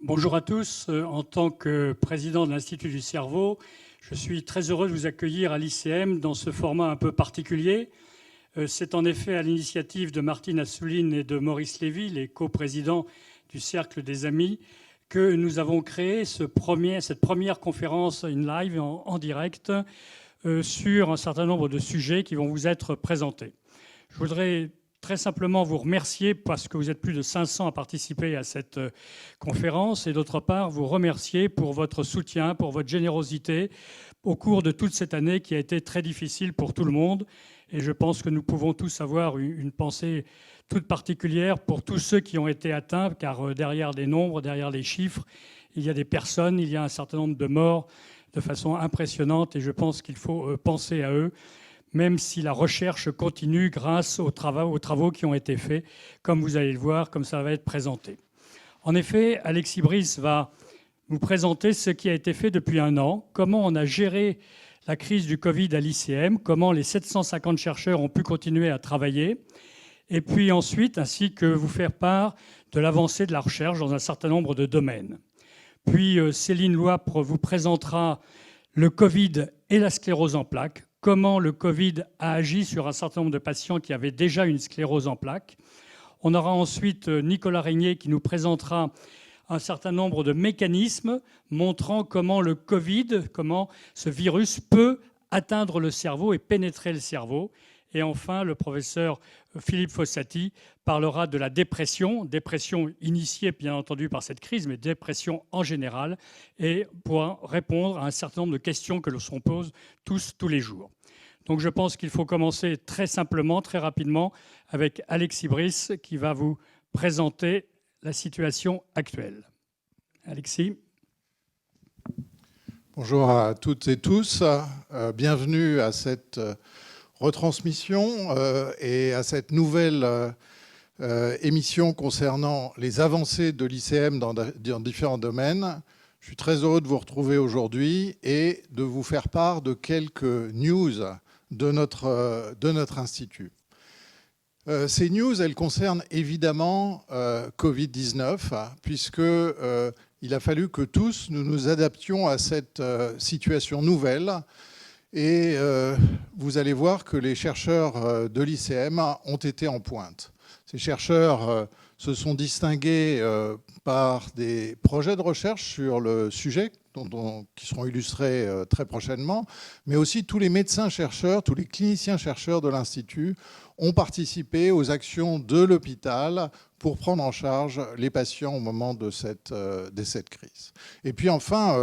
Bonjour à tous. En tant que président de l'Institut du cerveau, je suis très heureux de vous accueillir à l'ICM dans ce format un peu particulier. C'est en effet à l'initiative de Martine Assouline et de Maurice Lévy, les coprésidents du Cercle des Amis, que nous avons créé cette première conférence in live, en direct, sur un certain nombre de sujets qui vont vous être présentés. Je voudrais très simplement vous remercier parce que vous êtes plus de 500 à participer à cette conférence et d'autre part vous remercier pour votre soutien, pour votre générosité au cours de toute cette année qui a été très difficile pour tout le monde. Et je pense que nous pouvons tous avoir une pensée toute particulière pour tous ceux qui ont été atteints, car derrière les nombres, derrière les chiffres, il y a des personnes, il y a un certain nombre de morts de façon impressionnante et je pense qu'il faut penser à eux, même si la recherche continue grâce aux travaux qui ont été faits, comme vous allez le voir, comme ça va être présenté. En effet, Alexis Brice va vous présenter ce qui a été fait depuis un an, comment on a géré la crise du Covid à l'ICM, comment les 750 chercheurs ont pu continuer à travailler, et puis ensuite, ainsi que vous faire part de l'avancée de la recherche dans un certain nombre de domaines. Puis Céline Loipre vous présentera le Covid et la sclérose en plaques, comment le Covid a agi sur un certain nombre de patients qui avaient déjà une sclérose en plaques. On aura ensuite Nicolas Régnier qui nous présentera un certain nombre de mécanismes montrant comment le Covid, comment ce virus peut atteindre le cerveau et pénétrer le cerveau. Et enfin, le professeur Philippe Fossati parlera de la dépression initiée bien entendu par cette crise, mais dépression en général, et pour répondre à un certain nombre de questions que l'on pose tous les jours. Donc je pense qu'il faut commencer très simplement, très rapidement, avec Alexis Brice qui va vous présenter la situation actuelle. Alexis. Bonjour à toutes et tous. Bienvenue à cette retransmission et à cette nouvelle émission concernant les avancées de l'ICM dans différents domaines. Je suis très heureux de vous retrouver aujourd'hui et de vous faire part de quelques news de notre institut. Ces news, elles concernent évidemment Covid-19, puisqu'il a fallu que tous nous nous adaptions à cette situation nouvelle. Et vous allez voir que les chercheurs de l'ICM ont été en pointe. Ces chercheurs se sont distingués par des projets de recherche sur le sujet, qui seront illustrés très prochainement, mais aussi tous les médecins-chercheurs, tous les cliniciens-chercheurs de l'Institut ont participé aux actions de l'hôpital pour prendre en charge les patients au moment de cette crise. Et puis enfin,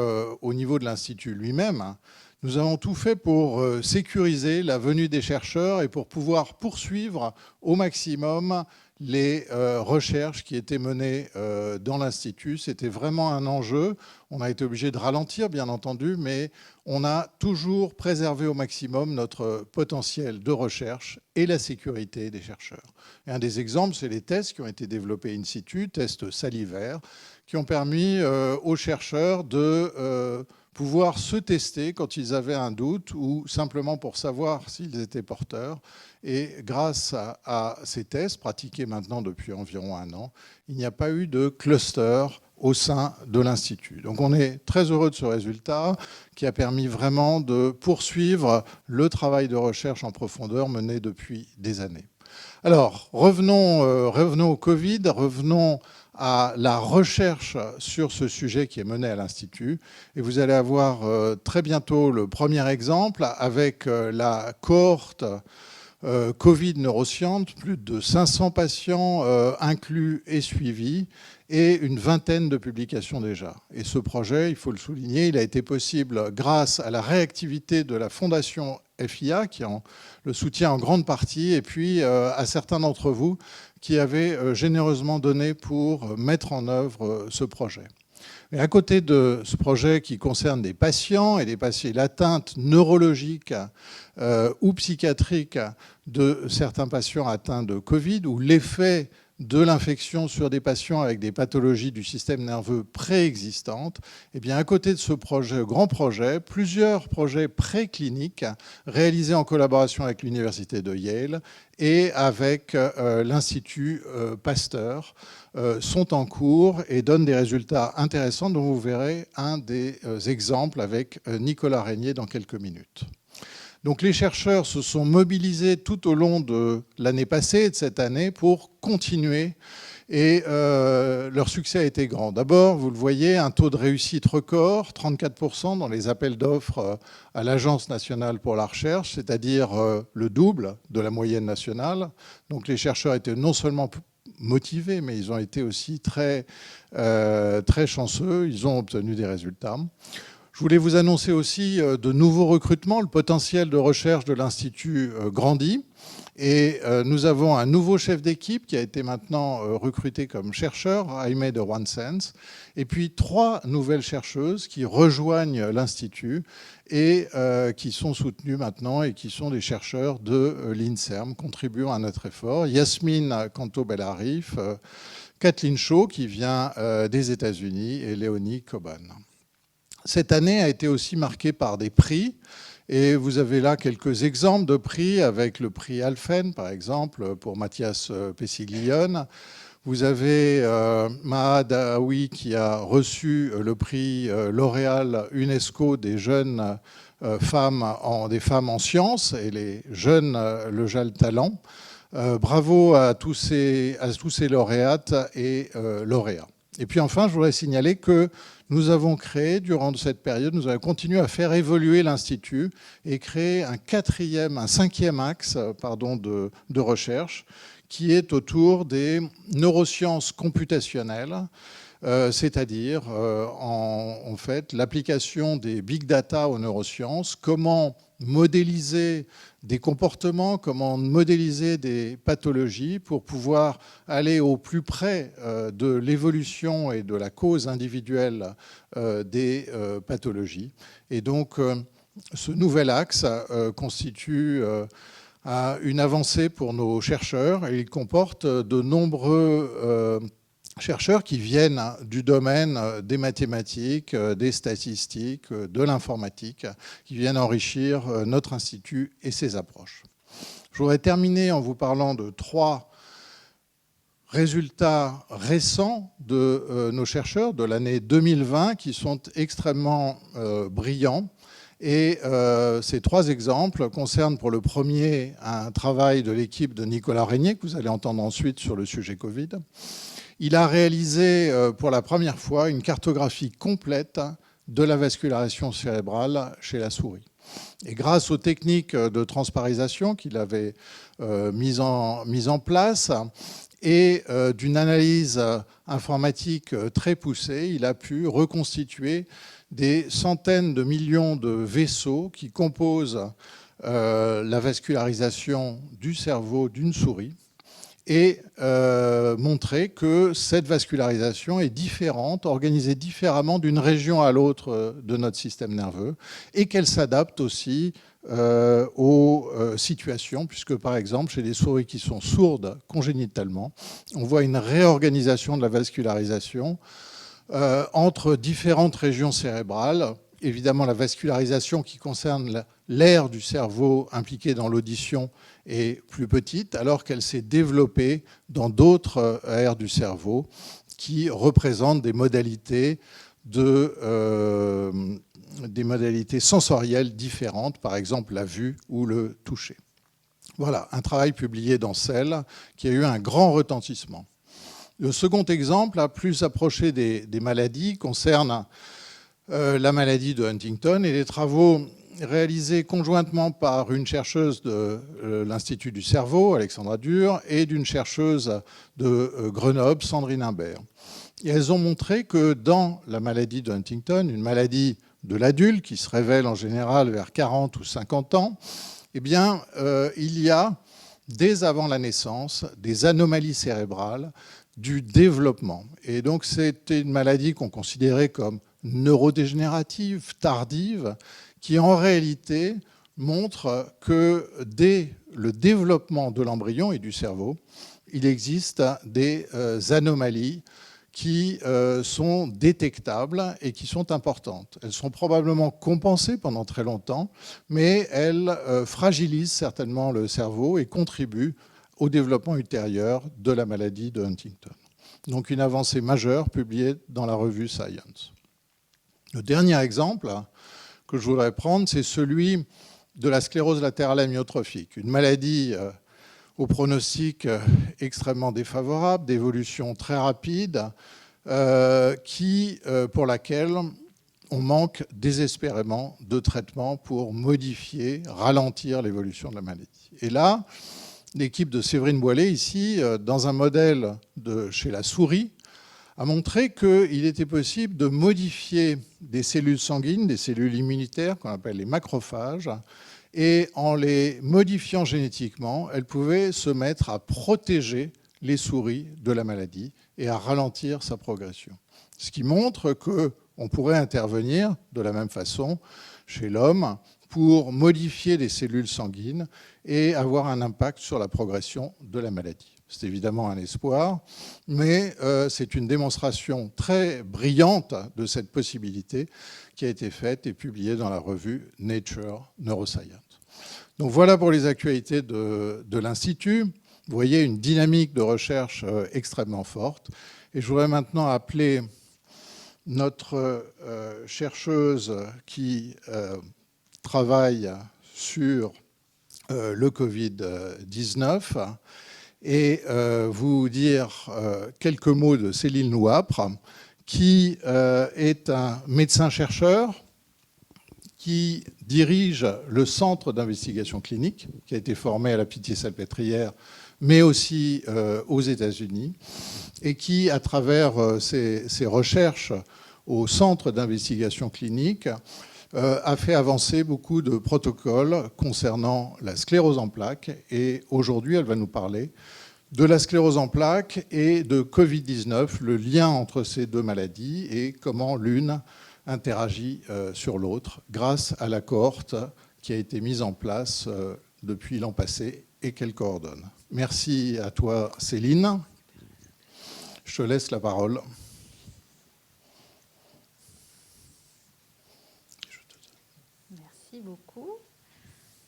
au niveau de l'Institut lui-même, nous avons tout fait pour sécuriser la venue des chercheurs et pour pouvoir poursuivre au maximum les recherches qui étaient menées dans l'Institut. C'était vraiment un enjeu. On a été obligé de ralentir, bien entendu, mais on a toujours préservé au maximum notre potentiel de recherche et la sécurité des chercheurs. Et un des exemples, c'est les tests qui ont été développés in situ, tests salivaires, qui ont permis aux chercheurs de pouvoir se tester quand ils avaient un doute ou simplement pour savoir s'ils étaient porteurs. Et grâce à ces tests, pratiqués maintenant depuis environ un an, il n'y a pas eu de cluster au sein de l'Institut. Donc on est très heureux de ce résultat qui a permis vraiment de poursuivre le travail de recherche en profondeur mené depuis des années. Alors, revenons au Covid, revenons à la recherche sur ce sujet qui est menée à l'Institut. Et vous allez avoir très bientôt le premier exemple avec la cohorte Covid neurosciences, plus de 500 patients inclus et suivis, et une vingtaine de publications déjà. Et ce projet, il faut le souligner, il a été possible grâce à la réactivité de la Fondation FIA, qui en le soutient en grande partie, et puis à certains d'entre vous qui avaient généreusement donné pour mettre en œuvre ce projet. Mais à côté de ce projet qui concerne des patients et des patients l'atteintes neurologiques ou psychiatriques de certains patients atteints de Covid, ou l'effet de l'infection sur des patients avec des pathologies du système nerveux préexistantes, eh bien, à côté de ce grand projet, plusieurs projets précliniques réalisés en collaboration avec l'Université de Yale et avec l'Institut Pasteur sont en cours et donnent des résultats intéressants dont vous verrez un des exemples avec Nicolas Régnier dans quelques minutes. Donc les chercheurs se sont mobilisés tout au long de l'année passée et de cette année pour continuer et leur succès a été grand. D'abord, vous le voyez, un taux de réussite record, 34% dans les appels d'offres à l'Agence nationale pour la recherche, c'est-à-dire le double de la moyenne nationale. Donc les chercheurs étaient non seulement motivés, mais ils ont été aussi très chanceux, ils ont obtenu des résultats. Je voulais vous annoncer aussi de nouveaux recrutements. Le potentiel de recherche de l'Institut grandit. Et nous avons un nouveau chef d'équipe qui a été maintenant recruté comme chercheur, Jaime de Juansens. Et puis 3 nouvelles chercheuses qui rejoignent l'Institut et qui sont soutenues maintenant et qui sont des chercheurs de l'INSERM, contribuant à notre effort. Yasmine Canto-Bellarif, Kathleen Shaw qui vient des États-Unis et Léonie Coban. Cette année a été aussi marquée par des prix. Et vous avez là quelques exemples de prix, avec le prix Alphen, par exemple, pour Mathias Pessiglione. Vous avez Mahad Aoui qui a reçu le prix L'Oréal UNESCO des jeunes femmes en sciences et les jeunes le JAL Talent. Bravo à tous ces lauréates et lauréats. Et puis enfin, je voudrais signaler que nous avons créé, durant cette période, nous avons continué à faire évoluer l'Institut et créer un cinquième axe de recherche qui est autour des neurosciences computationnelles, c'est-à-dire en fait l'application des big data aux neurosciences, comment modéliser des comportements, comment modéliser des pathologies pour pouvoir aller au plus près de l'évolution et de la cause individuelle des pathologies. Et donc, ce nouvel axe constitue une avancée pour nos chercheurs et il comporte de nombreux chercheurs qui viennent du domaine des mathématiques, des statistiques, de l'informatique, qui viennent enrichir notre institut et ses approches. Je voudrais terminer en vous parlant de 3 résultats récents de nos chercheurs de l'année 2020 qui sont extrêmement brillants. Et ces 3 exemples concernent pour le premier un travail de l'équipe de Nicolas Régnier, que vous allez entendre ensuite sur le sujet Covid. Il a réalisé pour la première fois une cartographie complète de la vascularisation cérébrale chez la souris. Et grâce aux techniques de transparisation qu'il avait mises en place et d'une analyse informatique très poussée, il a pu reconstituer des centaines de millions de vaisseaux qui composent la vascularisation du cerveau d'une souris et montrer que cette vascularisation est différente, organisée différemment d'une région à l'autre de notre système nerveux et qu'elle s'adapte aussi aux situations, puisque par exemple chez les souris qui sont sourdes congénitalement, on voit une réorganisation de la vascularisation entre différentes régions cérébrales. Évidemment, la vascularisation qui concerne l'aire du cerveau impliquée dans l'audition est plus petite, alors qu'elle s'est développée dans d'autres aires du cerveau qui représentent des modalités sensorielles différentes, par exemple la vue ou le toucher. Voilà, un travail publié dans Cell qui a eu un grand retentissement. Le second exemple, à plus approché des maladies, concerne la maladie de Huntington et les travaux réalisés conjointement par une chercheuse de l'Institut du cerveau, Alexandra Dürr, et d'une chercheuse de Grenoble, Sandrine Imbert. Et elles ont montré que dans la maladie de Huntington, une maladie de l'adulte qui se révèle en général vers 40 ou 50 ans, eh bien, il y a, dès avant la naissance, des anomalies cérébrales du développement. Et donc, c'était une maladie qu'on considérait comme neurodégénérative, tardive, qui en réalité montre que dès le développement de l'embryon et du cerveau, il existe des anomalies qui sont détectables et qui sont importantes. Elles sont probablement compensées pendant très longtemps, mais elles fragilisent certainement le cerveau et contribuent au développement ultérieur de la maladie de Huntington. Donc une avancée majeure publiée dans la revue Science. Le dernier exemple que je voudrais prendre, c'est celui de la sclérose latérale amyotrophique, une maladie au pronostic extrêmement défavorable, d'évolution très rapide, pour laquelle on manque désespérément de traitements pour modifier, ralentir l'évolution de la maladie. Et là, l'équipe de Séverine Boilet, ici, dans un modèle chez la souris, a montré qu'il était possible de modifier des cellules sanguines, des cellules immunitaires qu'on appelle les macrophages, et en les modifiant génétiquement, elles pouvaient se mettre à protéger les souris de la maladie et à ralentir sa progression. Ce qui montre qu'on pourrait intervenir de la même façon chez l'homme pour modifier les cellules sanguines et avoir un impact sur la progression de la maladie. C'est évidemment un espoir, mais c'est une démonstration très brillante de cette possibilité qui a été faite et publiée dans la revue Nature Neuroscience. Donc voilà pour les actualités de l'Institut. Vous voyez une dynamique de recherche extrêmement forte. Et je voudrais maintenant appeler notre chercheuse qui travaille sur le Covid-19 et vous dire quelques mots de Céline Louapre, qui est un médecin-chercheur qui dirige le centre d'investigation clinique, qui a été formé à la Pitié-Salpêtrière, mais aussi aux États-Unis, et qui, à travers ses recherches au centre d'investigation clinique, a fait avancer beaucoup de protocoles concernant la sclérose en plaques. Et aujourd'hui, elle va nous parler de la sclérose en plaques et de Covid-19, le lien entre ces deux maladies et comment l'une interagit sur l'autre grâce à la cohorte qui a été mise en place depuis l'an passé et qu'elle coordonne. Merci à toi, Céline. Je te laisse la parole. Merci beaucoup.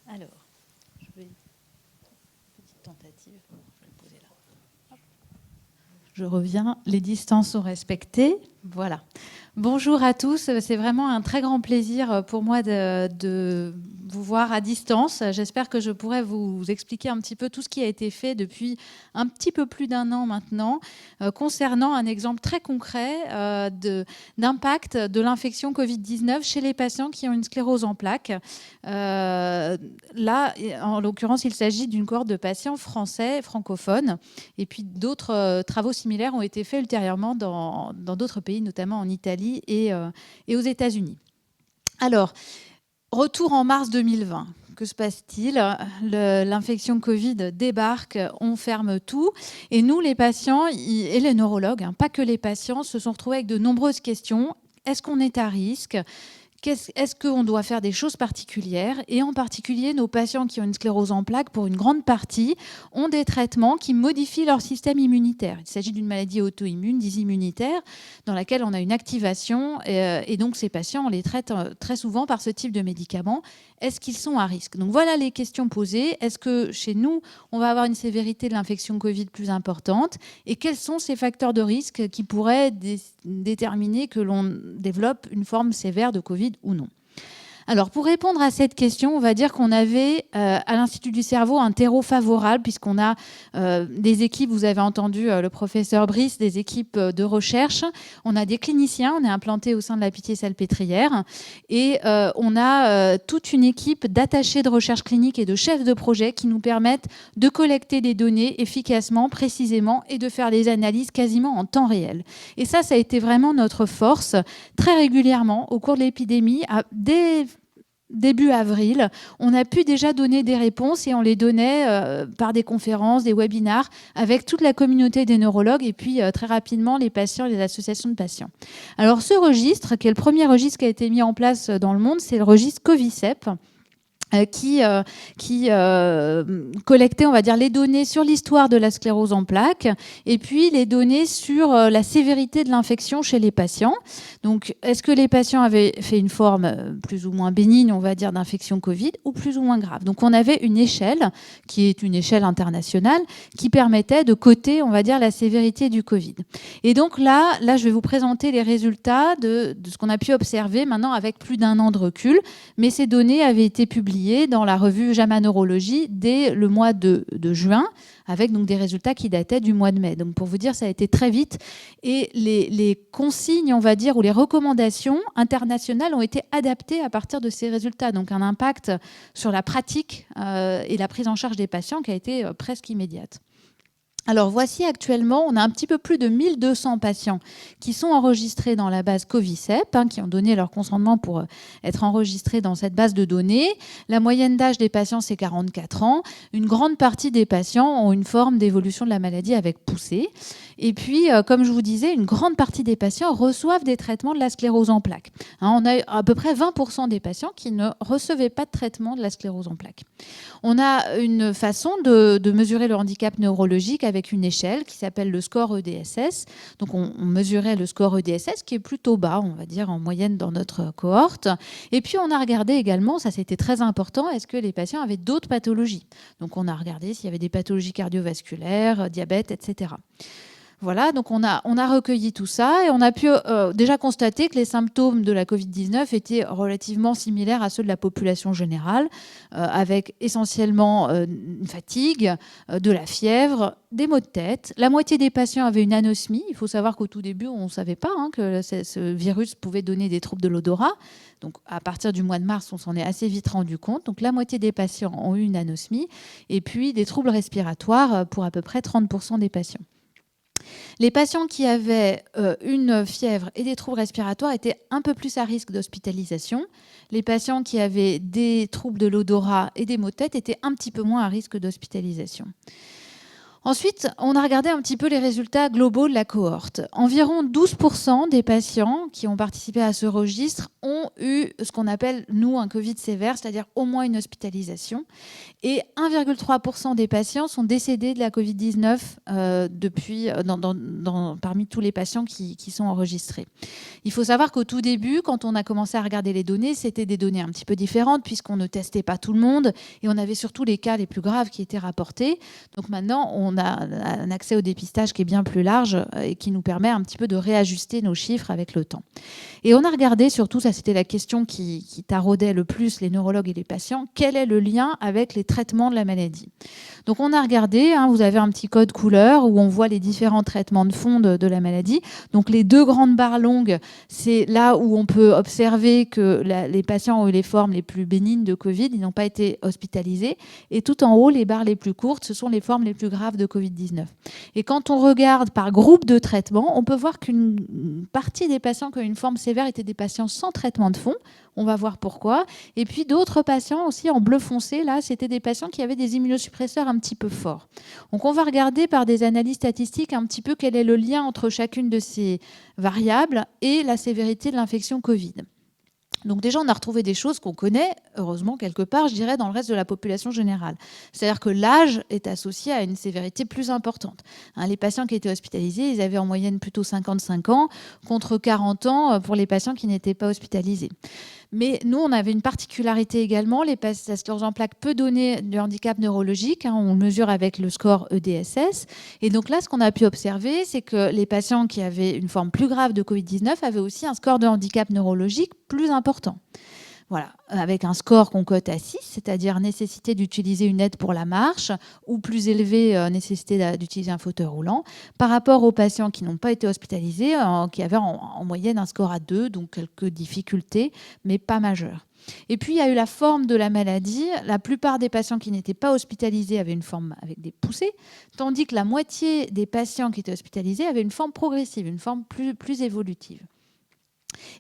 Alors, je vais une petite tentative. Je vais le poser là. Hop. Je reviens. Les distances sont respectées. Voilà. Bonjour à tous. C'est vraiment un très grand plaisir pour moi de vous voir à distance. J'espère que je pourrai vous expliquer un petit peu tout ce qui a été fait depuis un petit peu plus d'un an maintenant concernant un exemple très concret d'impact de l'infection Covid-19 chez les patients qui ont une sclérose en plaques. Là, en l'occurrence, il s'agit d'une cohorte de patients français, francophones, et puis d'autres travaux similaires ont été faits ultérieurement dans d'autres pays, notamment en Italie et aux États-Unis. Alors, retour en mars 2020. Que se passe-t-il? L'infection Covid débarque, on ferme tout. Et nous, les patients et les neurologues, pas que les patients, se sont retrouvés avec de nombreuses questions. Est-ce qu'on est à risque? Est-ce qu'on doit faire des choses particulières? Et en particulier, nos patients qui ont une sclérose en plaques, pour une grande partie, ont des traitements qui modifient leur système immunitaire. Il s'agit d'une maladie auto-immune, dysimmunitaire, dans laquelle on a une activation. Et donc, ces patients, on les traite très souvent par ce type de médicaments. Est-ce qu'ils sont à risque? Donc, voilà les questions posées. Est-ce que chez nous, on va avoir une sévérité de l'infection Covid plus importante? Et quels sont ces facteurs de risque qui pourraient déterminer que l'on développe une forme sévère de Covid ou non? Alors, pour répondre à cette question, on va dire qu'on avait à l'Institut du cerveau un terreau favorable, puisqu'on a des équipes, vous avez entendu le professeur Brice, des équipes de recherche. On a des cliniciens, on est implanté au sein de la Pitié-Salpêtrière. Et on a toute une équipe d'attachés de recherche clinique et de chefs de projet qui nous permettent de collecter des données efficacement, précisément, et de faire des analyses quasiment en temps réel. Et ça a été vraiment notre force. Très régulièrement, au cours de l'épidémie, dès début avril, on a pu déjà donner des réponses et on les donnait par des conférences, des webinars avec toute la communauté des neurologues et puis très rapidement les patients et les associations de patients. Alors ce registre, qui est le premier registre qui a été mis en place dans le monde, c'est le registre Covisep. qui collectait, on va dire, les données sur l'histoire de la sclérose en plaques et puis les données sur la sévérité de l'infection chez les patients. Donc, est-ce que les patients avaient fait une forme plus ou moins bénigne, on va dire, d'infection Covid ou plus ou moins grave? Donc, on avait une échelle qui est une échelle internationale qui permettait de coter, on va dire, la sévérité du Covid. Et donc là, je vais vous présenter les résultats de ce qu'on a pu observer maintenant avec plus d'1 an de recul. Mais ces données avaient été publiées dans la revue JAMA Neurologie dès le mois de juin, avec donc des résultats qui dataient du mois de mai. Donc pour vous dire, ça a été très vite. Et les consignes, on va dire, ou les recommandations internationales ont été adaptées à partir de ces résultats. Donc un impact sur la pratique et la prise en charge des patients qui a été presque immédiate. Alors voici actuellement, on a un petit peu plus de 1200 patients qui sont enregistrés dans la base Covisep, qui ont donné leur consentement pour être enregistrés dans cette base de données. La moyenne d'âge des patients, c'est 44 ans. Une grande partie des patients ont une forme d'évolution de la maladie avec poussée. Et puis, comme je vous disais, une grande partie des patients reçoivent des traitements de la sclérose en plaques. On a à peu près 20% des patients qui ne recevaient pas de traitement de la sclérose en plaques. On a une façon de mesurer le handicap neurologique avec une échelle qui s'appelle le score EDSS. Donc, on mesurait le score EDSS qui est plutôt bas, on va dire, en moyenne dans notre cohorte. Et puis, on a regardé également, ça c'était très important, est-ce que les patients avaient d'autres pathologies? Donc, on a regardé s'il y avait des pathologies cardiovasculaires, diabète, etc. Voilà, donc on a recueilli tout ça et on a pu déjà constater que les symptômes de la Covid-19 étaient relativement similaires à ceux de la population générale, avec essentiellement une fatigue, de la fièvre, des maux de tête. La moitié des patients avaient une anosmie. Il faut savoir qu'au tout début, on ne savait pas que ce virus pouvait donner des troubles de l'odorat. Donc à partir du mois de mars, on s'en est assez vite rendu compte. Donc la moitié des patients ont eu une anosmie et puis des troubles respiratoires pour à peu près 30% des patients. Les patients qui avaient une fièvre et des troubles respiratoires étaient un peu plus à risque d'hospitalisation. Les patients qui avaient des troubles de l'odorat et des maux de tête étaient un petit peu moins à risque d'hospitalisation. Ensuite, on a regardé un petit peu les résultats globaux de la cohorte. Environ 12% des patients qui ont participé à ce registre ont eu ce qu'on appelle, nous, un Covid sévère, c'est-à-dire au moins une hospitalisation. Et 1,3% des patients sont décédés de la Covid-19 parmi tous les patients qui sont enregistrés. Il faut savoir qu'au tout début, quand on a commencé à regarder les données, c'était des données un petit peu différentes puisqu'on ne testait pas tout le monde et on avait surtout les cas les plus graves qui étaient rapportés. Donc maintenant, on a un accès au dépistage qui est bien plus large et qui nous permet un petit peu de réajuster nos chiffres avec le temps. Et on a regardé surtout, ça c'était la question qui taraudait le plus les neurologues et les patients, quel est le lien avec les traitements de la maladie. Donc on a regardé, vous avez un petit code couleur où on voit les différents traitements de fond de la maladie. Donc les deux grandes barres longues, c'est là où on peut observer que les patients ont eu les formes les plus bénignes de Covid, ils n'ont pas été hospitalisés. Et tout en haut, les barres les plus courtes, ce sont les formes les plus graves de Covid-19. Et quand on regarde par groupe de traitement, on peut voir qu'une partie des patients qui ont une forme sévère étaient des patients sans traitement de fond. On va voir pourquoi. Et puis d'autres patients aussi en bleu foncé, là, c'était des patients qui avaient des immunosuppresseurs un petit peu forts. Donc on va regarder par des analyses statistiques un petit peu quel est le lien entre chacune de ces variables et la sévérité de l'infection Covid. Donc déjà, on a retrouvé des choses qu'on connaît, heureusement, quelque part, je dirais, dans le reste de la population générale. C'est-à-dire que l'âge est associé à une sévérité plus importante. Les patients qui étaient hospitalisés, ils avaient en moyenne plutôt 55 ans, contre 40 ans pour les patients qui n'étaient pas hospitalisés. Mais nous, on avait une particularité également. La sclérose en plaques peut donner du handicap neurologique. On le mesure avec le score EDSS. Et donc là, ce qu'on a pu observer, c'est que les patients qui avaient une forme plus grave de Covid-19 avaient aussi un score de handicap neurologique plus important. Voilà, avec un score qu'on cote à 6, c'est-à-dire nécessité d'utiliser une aide pour la marche ou plus élevé, nécessité d'utiliser un fauteuil roulant, par rapport aux patients qui n'ont pas été hospitalisés, qui avaient en moyenne un score à 2, donc quelques difficultés, mais pas majeures. Et puis, il y a eu la forme de la maladie. La plupart des patients qui n'étaient pas hospitalisés avaient une forme avec des poussées, tandis que la moitié des patients qui étaient hospitalisés avaient une forme progressive, une forme plus évolutive.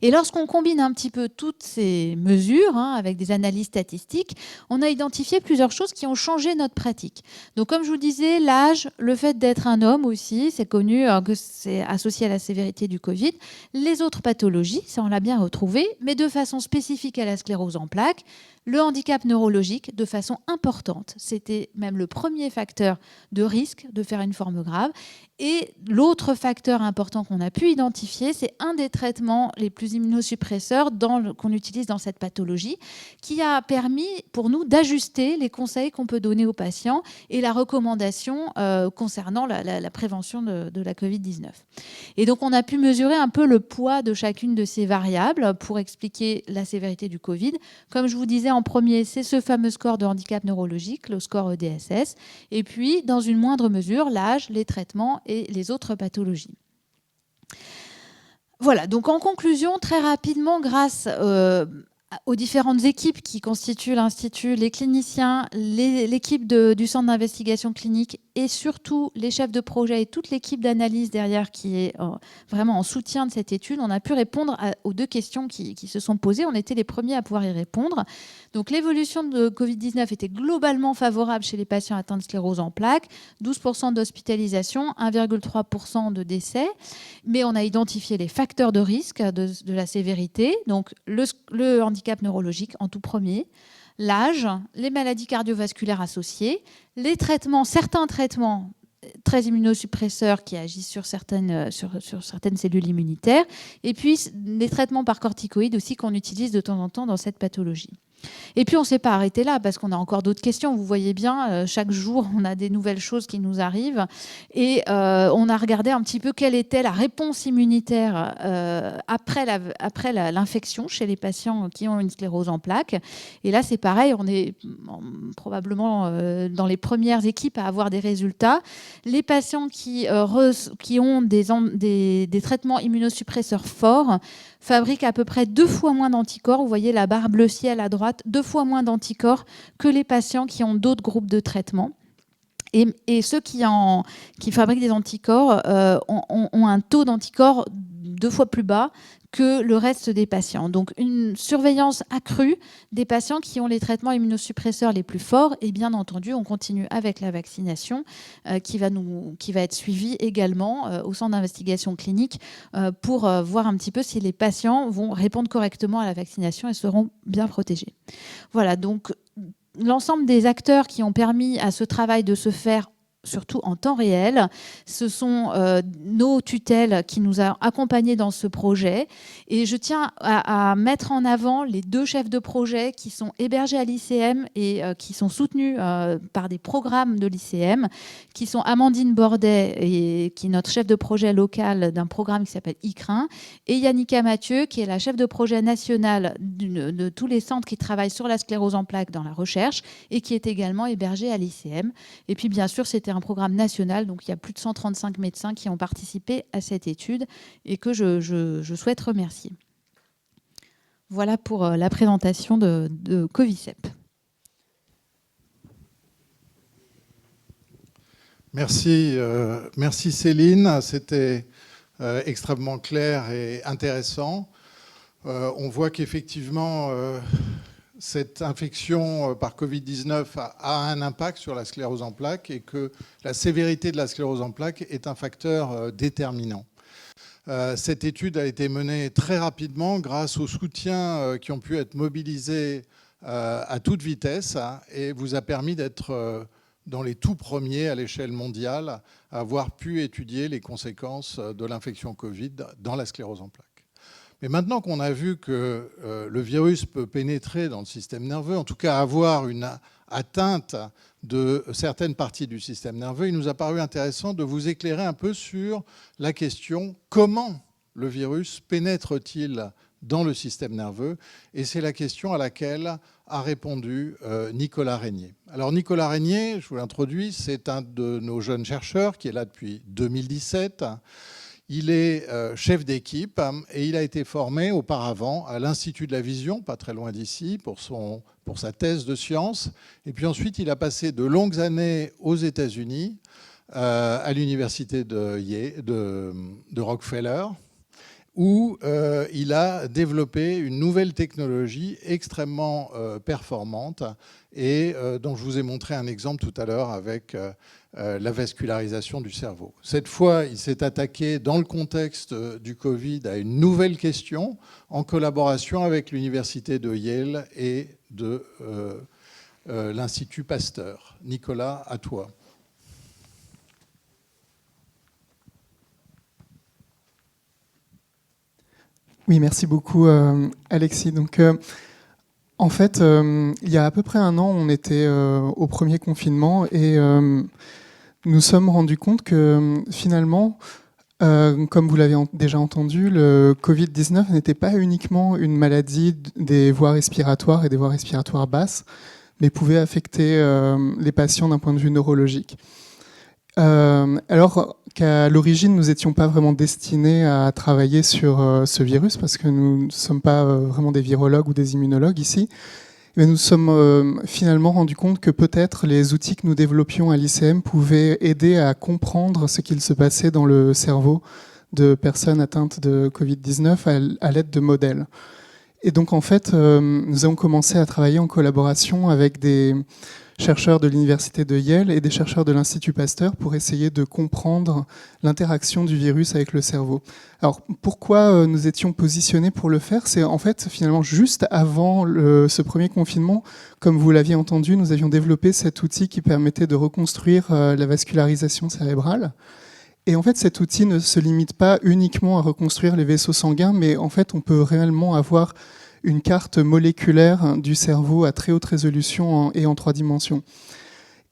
Et lorsqu'on combine un petit peu toutes ces mesures avec des analyses statistiques, on a identifié plusieurs choses qui ont changé notre pratique. Donc comme je vous disais, l'âge, le fait d'être un homme aussi, c'est connu que c'est associé à la sévérité du Covid. Les autres pathologies, ça on l'a bien retrouvé, mais de façon spécifique à la sclérose en plaques, le handicap neurologique de façon importante. C'était même le premier facteur de risque de faire une forme grave. Et l'autre facteur important qu'on a pu identifier, c'est un des traitements les plus immunosuppresseurs qu'on utilise dans cette pathologie, qui a permis pour nous d'ajuster les conseils qu'on peut donner aux patients et la recommandation concernant la prévention de la Covid-19. Et donc, on a pu mesurer un peu le poids de chacune de ces variables pour expliquer la sévérité du Covid. Comme je vous disais en premier, c'est ce fameux score de handicap neurologique, le score EDSS. Et puis, dans une moindre mesure, l'âge, les traitements et les autres pathologies. Voilà, donc en conclusion, très rapidement, grâce aux différentes équipes qui constituent l'Institut, les cliniciens, l'équipe du Centre d'investigation clinique et surtout les chefs de projet et toute l'équipe d'analyse derrière qui est vraiment en soutien de cette étude, on a pu répondre aux deux questions qui se sont posées. On était les premiers à pouvoir y répondre. Donc l'évolution de Covid-19 était globalement favorable chez les patients atteints de sclérose en plaques, 12% d'hospitalisation, 1,3% de décès, mais on a identifié les facteurs de risque de la sévérité, donc le handicap neurologique en tout premier, l'âge, les maladies cardiovasculaires associées, les traitements, certains traitements très immunosuppresseurs qui agissent sur certaines cellules immunitaires, et puis les traitements par corticoïdes aussi qu'on utilise de temps en temps dans cette pathologie. Et puis on ne s'est pas arrêté là parce qu'on a encore d'autres questions. Vous voyez bien, chaque jour, on a des nouvelles choses qui nous arrivent. Et on a regardé un petit peu quelle était la réponse immunitaire après l'infection chez les patients qui ont une sclérose en plaques. Et là, c'est pareil, on est probablement dans les premières équipes à avoir des résultats. Les patients qui ont des traitements immunosuppresseurs forts fabriquent à peu près 2 fois moins d'anticorps. Vous voyez la barre bleu ciel à droite, 2 fois moins d'anticorps que les patients qui ont d'autres groupes de traitement. Et ceux qui fabriquent des anticorps ont un taux d'anticorps 2 fois plus bas que le reste des patients. Donc une surveillance accrue des patients qui ont les traitements immunosuppresseurs les plus forts. Et bien entendu, on continue avec la vaccination qui va être suivie également au centre d'investigation clinique pour voir un petit peu si les patients vont répondre correctement à la vaccination et seront bien protégés. Voilà, donc l'ensemble des acteurs qui ont permis à ce travail de se faire surtout en temps réel. Ce sont nos tutelles qui nous ont accompagnés dans ce projet. Et je tiens à mettre en avant les 2 chefs de projet qui sont hébergés à l'ICM et qui sont soutenus par des programmes de l'ICM, qui sont Amandine Bordet, qui est notre chef de projet local d'un programme qui s'appelle ICRIN, et Yannicka Mathieu, qui est la chef de projet nationale de tous les centres qui travaillent sur la sclérose en plaques dans la recherche et qui est également hébergée à l'ICM. Et puis, bien sûr, c'était un programme national, donc il y a plus de 135 médecins qui ont participé à cette étude et que je souhaite remercier. Voilà pour la présentation de Covisep. Merci Céline, c'était extrêmement clair et intéressant. On voit qu'effectivement, cette infection par Covid-19 a un impact sur la sclérose en plaques et que la sévérité de la sclérose en plaques est un facteur déterminant. Cette étude a été menée très rapidement grâce aux soutiens qui ont pu être mobilisés à toute vitesse et vous a permis d'être dans les tout premiers à l'échelle mondiale à avoir pu étudier les conséquences de l'infection Covid dans la sclérose en plaques. Mais maintenant qu'on a vu que le virus peut pénétrer dans le système nerveux, en tout cas avoir une atteinte de certaines parties du système nerveux, il nous a paru intéressant de vous éclairer un peu sur la question comment le virus pénètre-t-il dans le système nerveux, et c'est la question à laquelle a répondu Nicolas Régnier. Alors Nicolas Régnier, je vous l'introduis, c'est un de nos jeunes chercheurs qui est là depuis 2017. Il est chef d'équipe et il a été formé auparavant à l'Institut de la Vision, pas très loin d'ici, pour sa thèse de sciences. Et puis ensuite, il a passé de longues années aux États-Unis, à l'université de Rockefeller, où il a développé une nouvelle technologie extrêmement performante et dont je vous ai montré un exemple tout à l'heure avec la vascularisation du cerveau. Cette fois, il s'est attaqué, dans le contexte du Covid, à une nouvelle question en collaboration avec l'université de Yale et de l'Institut Pasteur. Nicolas, à toi. Oui, merci beaucoup, Alexis. Donc, en fait, il y a à peu près un an, on était au premier confinement et nous sommes rendus compte que finalement, comme vous l'avez déjà entendu, le Covid-19 n'était pas uniquement une maladie des voies respiratoires et des voies respiratoires basses, mais pouvait affecter les patients d'un point de vue neurologique. Alors qu'à l'origine, nous n'étions pas vraiment destinés à travailler sur ce virus, parce que nous ne sommes pas vraiment des virologues ou des immunologues ici, mais nous sommes finalement rendus compte que peut-être les outils que nous développions à l'ICM pouvaient aider à comprendre ce qu'il se passait dans le cerveau de personnes atteintes de Covid-19 à l'aide de modèles. Et donc en fait, nous avons commencé à travailler en collaboration avec des chercheurs de l'université de Yale et des chercheurs de l'Institut Pasteur pour essayer de comprendre l'interaction du virus avec le cerveau. Alors pourquoi nous étions positionnés pour le faire? C'est en fait finalement juste avant ce premier confinement, comme vous l'aviez entendu, nous avions développé cet outil qui permettait de reconstruire la vascularisation cérébrale. Et en fait, cet outil ne se limite pas uniquement à reconstruire les vaisseaux sanguins, mais en fait, on peut réellement avoir une carte moléculaire du cerveau à très haute résolution et en 3 dimensions.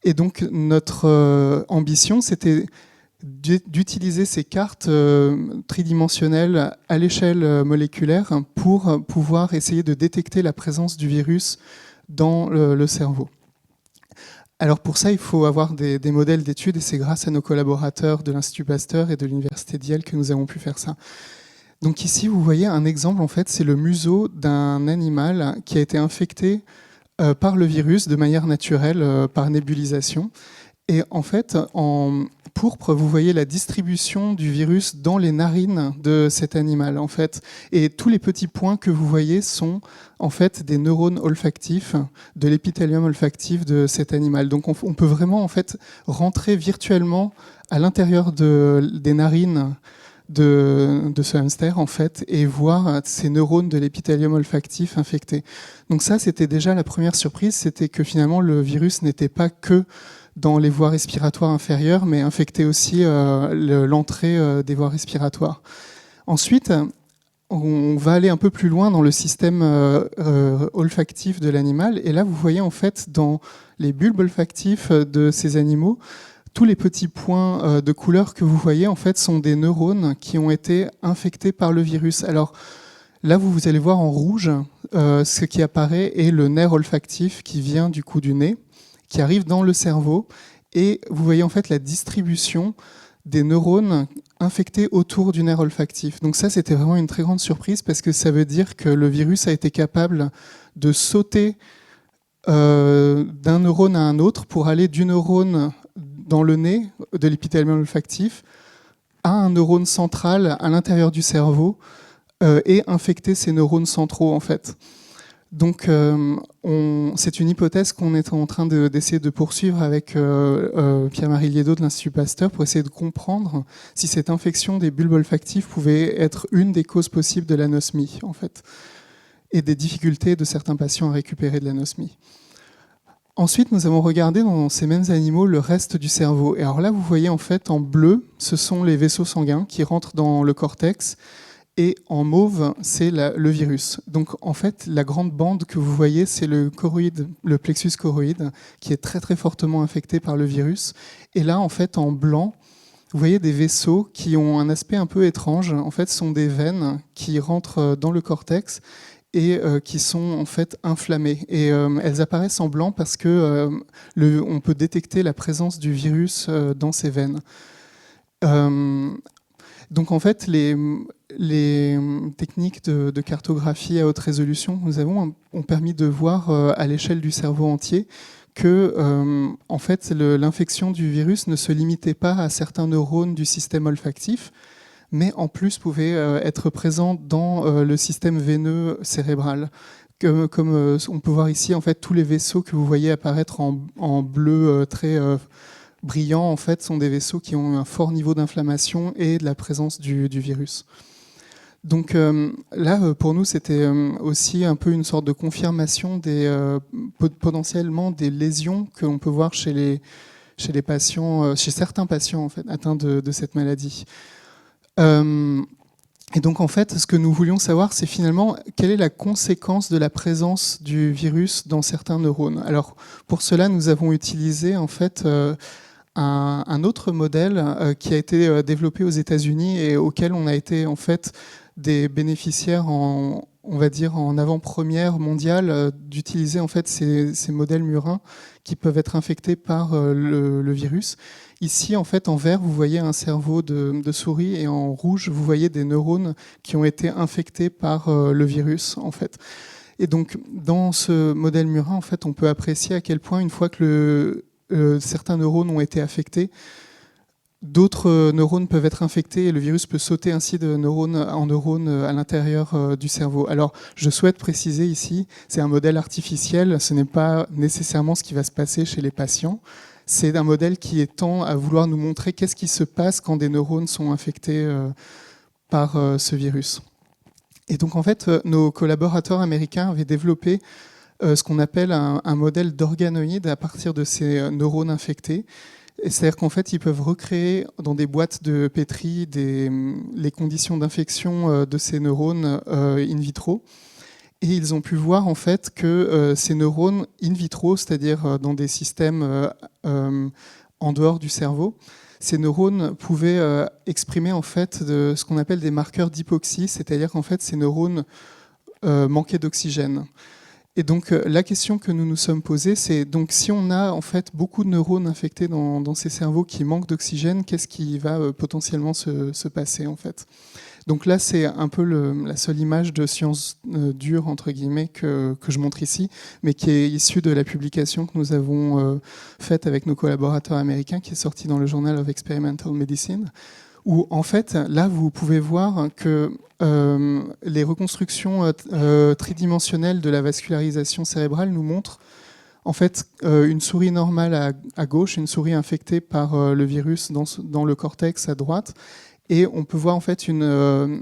Et donc, notre ambition, c'était d'utiliser ces cartes tridimensionnelles à l'échelle moléculaire pour pouvoir essayer de détecter la présence du virus dans le cerveau. Alors pour ça, il faut avoir des modèles d'études et c'est grâce à nos collaborateurs de l'Institut Pasteur et de l'Université de Yale que nous avons pu faire ça. Donc ici, vous voyez un exemple, en fait, c'est le museau d'un animal qui a été infecté par le virus de manière naturelle, par nébulisation. Et en fait, en pourpre, vous voyez la distribution du virus dans les narines de cet animal, en fait. Et tous les petits points que vous voyez sont en fait des neurones olfactifs de l'épithélium olfactif de cet animal. Donc on peut vraiment en fait rentrer virtuellement à l'intérieur des narines de ce hamster en fait et voir ces neurones de l'épithélium olfactif infectés. Donc ça, c'était déjà la première surprise, c'était que finalement le virus n'était pas que dans les voies respiratoires inférieures, mais infectait aussi l'entrée des voies respiratoires. Ensuite, on va aller un peu plus loin dans le système olfactif de l'animal. Et là, vous voyez en fait dans les bulbes olfactifs de ces animaux, tous les petits points de couleur que vous voyez en fait sont des neurones qui ont été infectés par le virus. Alors là, vous allez voir en rouge, ce qui apparaît est le nerf olfactif qui vient du coup du nez, qui arrive dans le cerveau. Et vous voyez en fait la distribution des neurones infectés autour du nerf olfactif. Donc ça, c'était vraiment une très grande surprise parce que ça veut dire que le virus a été capable de sauter d'un neurone à un autre pour aller du neurone dans le nez de l'épithélium olfactif à un neurone central à l'intérieur du cerveau et infecter ces neurones centraux en fait. Donc c'est une hypothèse qu'on est en train d'essayer de poursuivre avec Pierre-Marie Liédot de l'Institut Pasteur pour essayer de comprendre si cette infection des bulbes olfactifs pouvait être une des causes possibles de l'anosmie en fait, et des difficultés de certains patients à récupérer de l'anosmie. Ensuite, nous avons regardé dans ces mêmes animaux le reste du cerveau. Et alors là, vous voyez en fait en bleu, ce sont les vaisseaux sanguins qui rentrent dans le cortex. Et en mauve, c'est le virus. Donc en fait, la grande bande que vous voyez, c'est le choroïde, le plexus choroïde, qui est très très fortement infecté par le virus. Et là, en fait, en blanc, vous voyez des vaisseaux qui ont un aspect un peu étrange. En fait, ce sont des veines qui rentrent dans le cortex et qui sont en fait inflammées. Et elles apparaissent en blanc parce que on peut détecter la présence du virus dans ces veines. Donc en fait, les techniques de cartographie à haute résolution que nous avons ont permis de voir à l'échelle du cerveau entier que en fait, l'infection du virus ne se limitait pas à certains neurones du système olfactif, mais en plus pouvait être présente dans le système veineux cérébral. Comme on peut voir ici, en fait, tous les vaisseaux que vous voyez apparaître en bleu très brillant, en fait, sont des vaisseaux qui ont un fort niveau d'inflammation et de la présence du virus. Donc là, pour nous, c'était aussi un peu une sorte de confirmation potentiellement des lésions que l'on peut voir chez les patients, chez certains patients en fait, atteints de cette maladie. Et donc en fait, ce que nous voulions savoir, c'est finalement quelle est la conséquence de la présence du virus dans certains neurones. Alors pour cela, nous avons utilisé en fait un autre modèle qui a été développé aux États-Unis et auquel on a été en fait des bénéficiaires on va dire en avant-première mondiale d'utiliser en fait ces modèles murins qui peuvent être infectés par le virus. Ici, en fait, en vert, vous voyez un cerveau de souris et en rouge, vous voyez des neurones qui ont été infectés par le virus, en fait. Et donc, dans ce modèle murin, en fait, on peut apprécier à quel point, une fois que certains neurones ont été affectés, d'autres neurones peuvent être infectés et le virus peut sauter ainsi de neurone en neurone à l'intérieur du cerveau. Alors, je souhaite préciser ici, c'est un modèle artificiel, ce n'est pas nécessairement ce qui va se passer chez les patients. C'est un modèle qui tend à vouloir nous montrer qu'est-ce qui se passe quand des neurones sont infectés par ce virus. Et donc, en fait, nos collaborateurs américains avaient développé ce qu'on appelle un modèle d'organoïdes à partir de ces neurones infectés. C'est-à-dire qu'en fait, ils peuvent recréer dans des boîtes de pétri les conditions d'infection de ces neurones in vitro. Et ils ont pu voir en fait que ces neurones in vitro, c'est-à-dire dans des systèmes en dehors du cerveau, ces neurones pouvaient exprimer en fait ce qu'on appelle des marqueurs d'hypoxie, c'est-à-dire qu'en fait ces neurones manquaient d'oxygène. Et donc la question que nous nous sommes posée, c'est donc si on a en fait beaucoup de neurones infectés dans ces cerveaux qui manquent d'oxygène, qu'est-ce qui va potentiellement se passer en fait ? Donc là, c'est un peu la seule image de science dure, entre guillemets, que je montre ici, mais qui est issue de la publication que nous avons faite avec nos collaborateurs américains, qui est sortie dans le Journal of Experimental Medicine, où en fait, là, vous pouvez voir que les reconstructions tridimensionnelles de la vascularisation cérébrale nous montrent en fait une souris normale à gauche, une souris infectée par le virus dans le cortex à droite, et on peut voir en fait une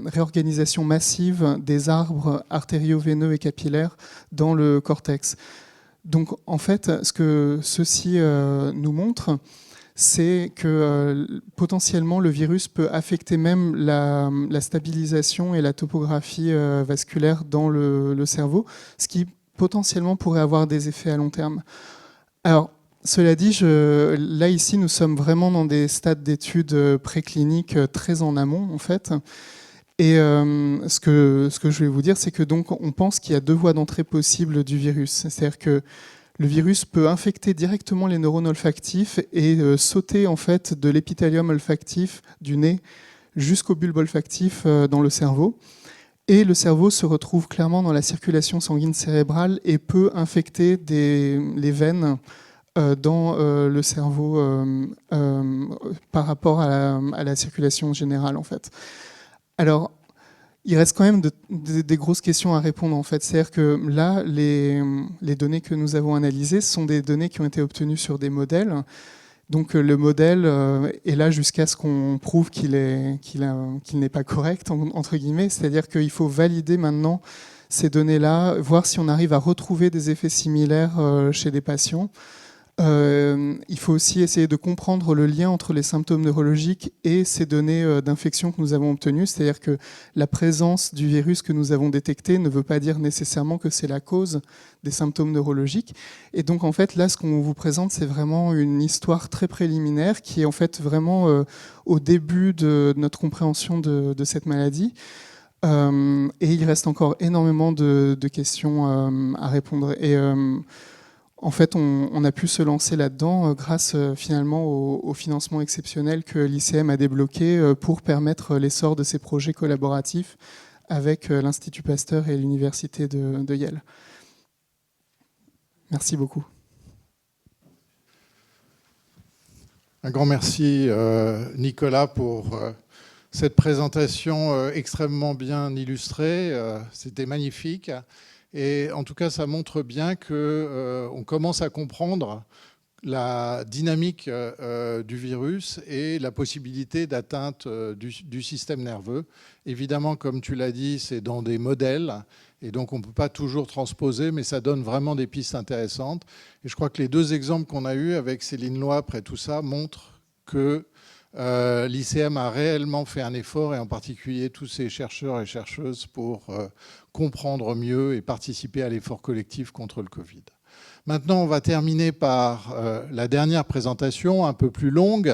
réorganisation massive des arbres artério-veineux et capillaires dans le cortex. Donc en fait, ce que ceci nous montre, c'est que potentiellement le virus peut affecter même la stabilisation et la topographie vasculaire dans le cerveau, ce qui potentiellement pourrait avoir des effets à long terme. Alors, cela dit, là ici, nous sommes vraiment dans des stades d'études précliniques très en amont, en fait. Et ce que je vais vous dire, c'est que donc on pense qu'il y a deux voies d'entrée possibles du virus. C'est-à-dire que le virus peut infecter directement les neurones olfactifs et sauter en fait de l'épithélium olfactif du nez jusqu'au bulbe olfactif dans le cerveau. Et le cerveau se retrouve clairement dans la circulation sanguine cérébrale et peut infecter les veines dans le cerveau par rapport à la circulation générale en fait. Alors, il reste quand même des grosses questions à répondre en fait. C'est-à-dire que là, les données que nous avons analysées sont des données qui ont été obtenues sur des modèles. Donc le modèle est là jusqu'à ce qu'on prouve qu'il n'est pas correct, entre guillemets. C'est-à-dire qu'il faut valider maintenant ces données-là, voir si on arrive à retrouver des effets similaires chez des patients. Il faut aussi essayer de comprendre le lien entre les symptômes neurologiques et ces données d'infection que nous avons obtenues. C'est-à-dire que la présence du virus que nous avons détecté ne veut pas dire nécessairement que c'est la cause des symptômes neurologiques. Et donc, en fait, là, ce qu'on vous présente, c'est vraiment une histoire très préliminaire qui est en fait vraiment au début de notre compréhension de cette maladie. Et il reste encore énormément de questions à répondre. Et en fait, on a pu se lancer là-dedans grâce finalement au financement exceptionnel que l'ICM a débloqué pour permettre l'essor de ces projets collaboratifs avec l'Institut Pasteur et l'Université de Yale. Merci beaucoup. Un grand merci Nicolas pour cette présentation extrêmement bien illustrée. C'était magnifique. Et en tout cas, ça montre bien qu'on commence à comprendre la dynamique du virus et la possibilité d'atteinte du système nerveux. Évidemment, comme tu l'as dit, c'est dans des modèles, et donc on ne peut pas toujours transposer, mais ça donne vraiment des pistes intéressantes. Et je crois que les deux exemples qu'on a eus avec Céline Loipre et tout ça montrent que l'ICM a réellement fait un effort, et en particulier tous ces chercheurs et chercheuses, pour comprendre mieux et participer à l'effort collectif contre le Covid. Maintenant, on va terminer par la dernière présentation, un peu plus longue.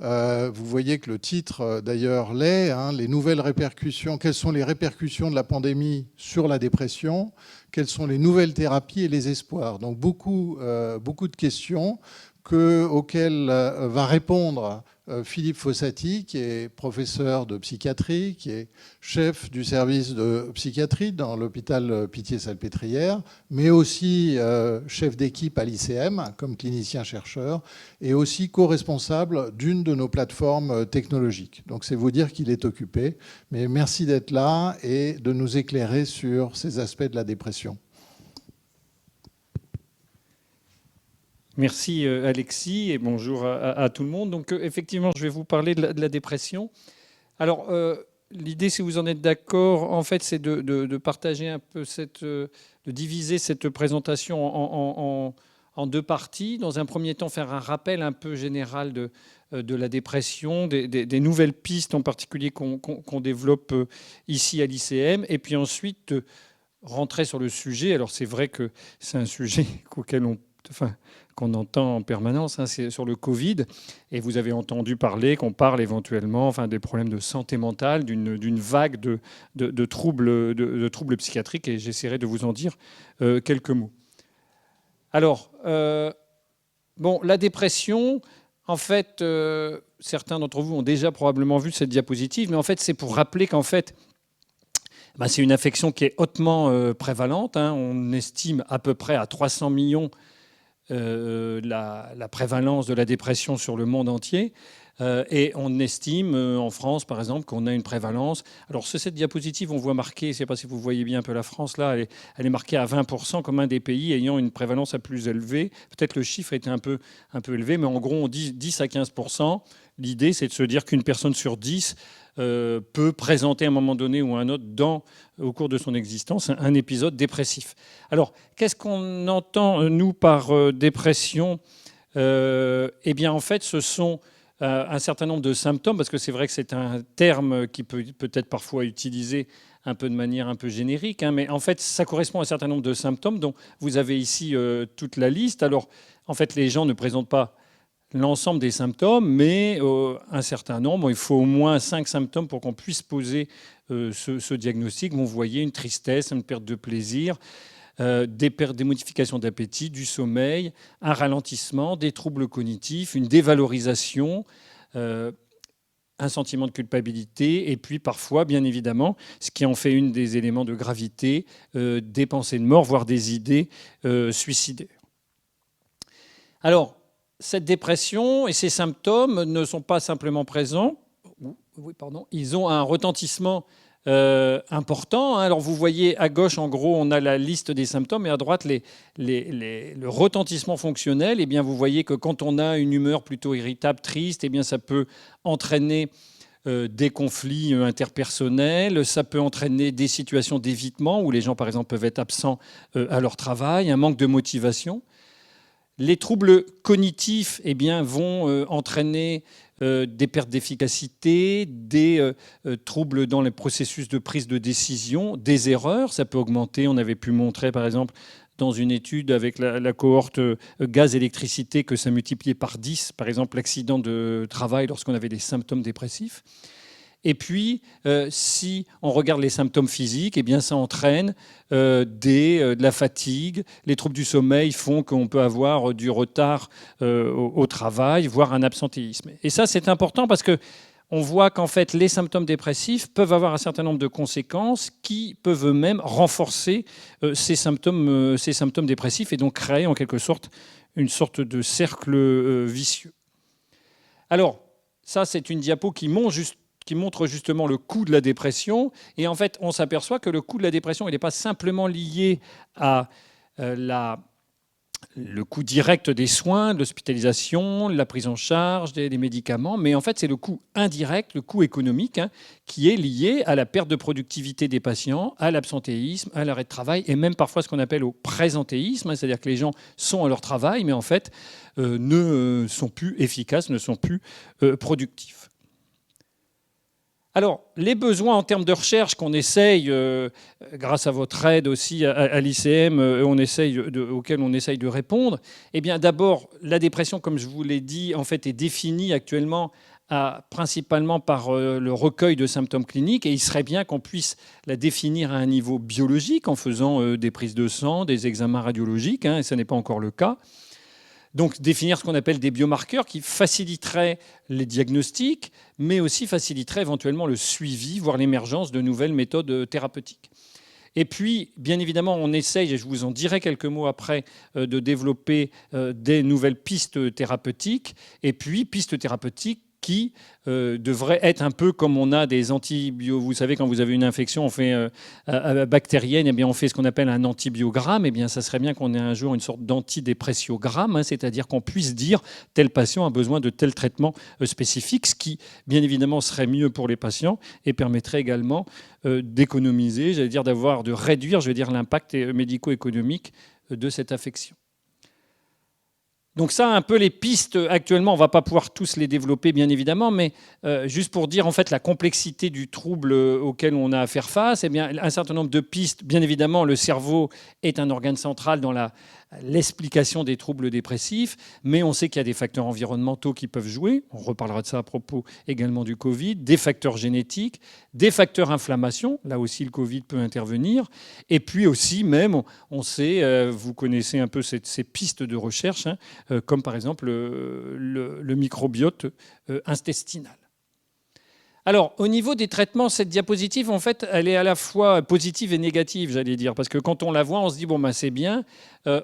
Vous voyez que le titre, d'ailleurs, l'est, hein, les nouvelles répercussions. Quelles sont les répercussions de la pandémie sur la dépression? Quelles sont les nouvelles thérapies et les espoirs? Donc, beaucoup de questions auxquelles va répondre Philippe Fossati, qui est professeur de psychiatrie, qui est chef du service de psychiatrie dans l'hôpital Pitié-Salpêtrière, mais aussi chef d'équipe à l'ICM comme clinicien-chercheur, et aussi co-responsable d'une de nos plateformes technologiques. Donc c'est vous dire qu'il est occupé. Mais merci d'être là et de nous éclairer sur ces aspects de la dépression. Merci Alexis et bonjour à tout le monde. Donc effectivement, je vais vous parler de la dépression. Alors l'idée, si vous en êtes d'accord, en fait, c'est de partager un peu de diviser cette présentation en deux parties. Dans un premier temps, faire un rappel un peu général de la dépression, des nouvelles pistes en particulier qu'on développe ici à l'ICM, et puis ensuite rentrer sur le sujet. Alors c'est vrai que c'est un sujet qu'on entend en permanence, hein, c'est sur le Covid. Et vous avez entendu parler qu'on parle éventuellement des problèmes de santé mentale, d'une vague de troubles psychiatriques. Et j'essaierai de vous en dire quelques mots. Alors, la dépression, en fait, certains d'entre vous ont déjà probablement vu cette diapositive, mais en fait, c'est pour rappeler qu'en fait, c'est une affection qui est hautement prévalente. Hein. On estime à peu près à 300 millions la prévalence de la dépression sur le monde entier. Et on estime en France, par exemple, qu'on a une prévalence. Alors, sur cette diapositive, on voit marqué, je ne sais pas si vous voyez bien un peu la France, là, elle est marquée à 20% comme un des pays ayant une prévalence la plus élevée. Peut-être le chiffre était un peu élevé, mais en gros, on dit 10 à 15%. L'idée, c'est de se dire qu'une personne sur 10 peut présenter à un moment donné ou à un autre, au cours de son existence, un épisode dépressif. Alors, qu'est-ce qu'on entend, nous, par dépression ? Eh bien, en fait, ce sont un certain nombre de symptômes, parce que c'est vrai que c'est un terme qui peut être parfois utilisé un peu de manière un peu générique, hein, mais en fait, ça correspond à un certain nombre de symptômes dont vous avez ici toute la liste. Alors, en fait, les gens ne présentent pas l'ensemble des symptômes, mais un certain nombre. Il faut au moins 5 symptômes pour qu'on puisse poser ce diagnostic. Vous voyez une tristesse, une perte de plaisir, des modifications d'appétit, du sommeil, un ralentissement, des troubles cognitifs, une dévalorisation, un sentiment de culpabilité, et puis parfois, bien évidemment, ce qui en fait une des éléments de gravité, des pensées de mort, voire des idées suicidaires. Alors, cette dépression et ces symptômes ne sont pas simplement présents. Ils ont un retentissement important. Alors vous voyez à gauche, en gros, on a la liste des symptômes, et à droite, le retentissement fonctionnel. Eh bien, vous voyez que quand on a une humeur plutôt irritable, triste, eh bien, ça peut entraîner des conflits interpersonnels, ça peut entraîner des situations d'évitement où les gens, par exemple, peuvent être absents à leur travail, un manque de motivation. Les troubles cognitifs vont entraîner des pertes d'efficacité, des troubles dans les processus de prise de décision, des erreurs. Ça peut augmenter. On avait pu montrer, par exemple, dans une étude avec la cohorte gaz-électricité, que ça multipliait par 10, par exemple, l'accident de travail lorsqu'on avait des symptômes dépressifs. Et puis, si on regarde les symptômes physiques, eh bien, ça entraîne de la fatigue. Les troubles du sommeil font qu'on peut avoir du retard au travail, voire un absentéisme. Et ça, c'est important parce qu'on voit qu'en fait, les symptômes dépressifs peuvent avoir un certain nombre de conséquences qui peuvent eux-mêmes renforcer ces symptômes dépressifs et donc créer en quelque sorte une sorte de cercle vicieux. Alors, ça, c'est une diapo qui montre justement le coût de la dépression. Et en fait, on s'aperçoit que le coût de la dépression, il n'est pas simplement lié à le coût direct des soins, de l'hospitalisation, de la prise en charge des médicaments, mais en fait c'est le coût indirect, le coût économique, qui est lié à la perte de productivité des patients, à l'absentéisme, à l'arrêt de travail, et même parfois ce qu'on appelle au présentéisme, c'est-à-dire que les gens sont à leur travail, mais en fait ne sont plus efficaces, ne sont plus productifs. Alors, les besoins en termes de recherche qu'on essaye, grâce à votre aide aussi à l'ICM, auxquels on essaye de répondre, eh bien, d'abord, la dépression, comme je vous l'ai dit, en fait, est définie actuellement principalement par le recueil de symptômes cliniques, et il serait bien qu'on puisse la définir à un niveau biologique en faisant des prises de sang, des examens radiologiques, et ce n'est pas encore le cas. Donc définir ce qu'on appelle des biomarqueurs qui faciliteraient les diagnostics, mais aussi faciliteraient éventuellement le suivi, voire l'émergence de nouvelles méthodes thérapeutiques. Et puis, bien évidemment, on essaye, et je vous en dirai quelques mots après, de développer des nouvelles pistes thérapeutiques, et puis pistes thérapeutiques qui devraient être un peu comme on a des antibiotiques. Vous savez, quand vous avez une infection bactérienne, eh bien, on fait ce qu'on appelle un antibiogramme. Eh bien, ça serait bien qu'on ait un jour une sorte d'antidépressiogramme, c'est-à-dire qu'on puisse dire tel patient a besoin de tel traitement spécifique, ce qui, bien évidemment, serait mieux pour les patients et permettrait également d'économiser, de réduire, l'impact médico-économique de cette affection. Donc ça, un peu les pistes actuellement, on ne va pas pouvoir tous les développer bien évidemment, mais juste pour dire en fait la complexité du trouble auquel on a à faire face, eh bien, un certain nombre de pistes, bien évidemment le cerveau est un organe central dans l'explication des troubles dépressifs, mais on sait qu'il y a des facteurs environnementaux qui peuvent jouer, on reparlera de ça à propos également du Covid, des facteurs génétiques, des facteurs inflammation, là aussi le Covid peut intervenir, et puis aussi même, on sait, vous connaissez un peu ces pistes de recherche, comme par exemple le microbiote intestinal. Alors, au niveau des traitements, cette diapositive, en fait, elle est à la fois positive et négative, j'allais dire, parce que quand on la voit, on se dit, bon, ben, c'est bien,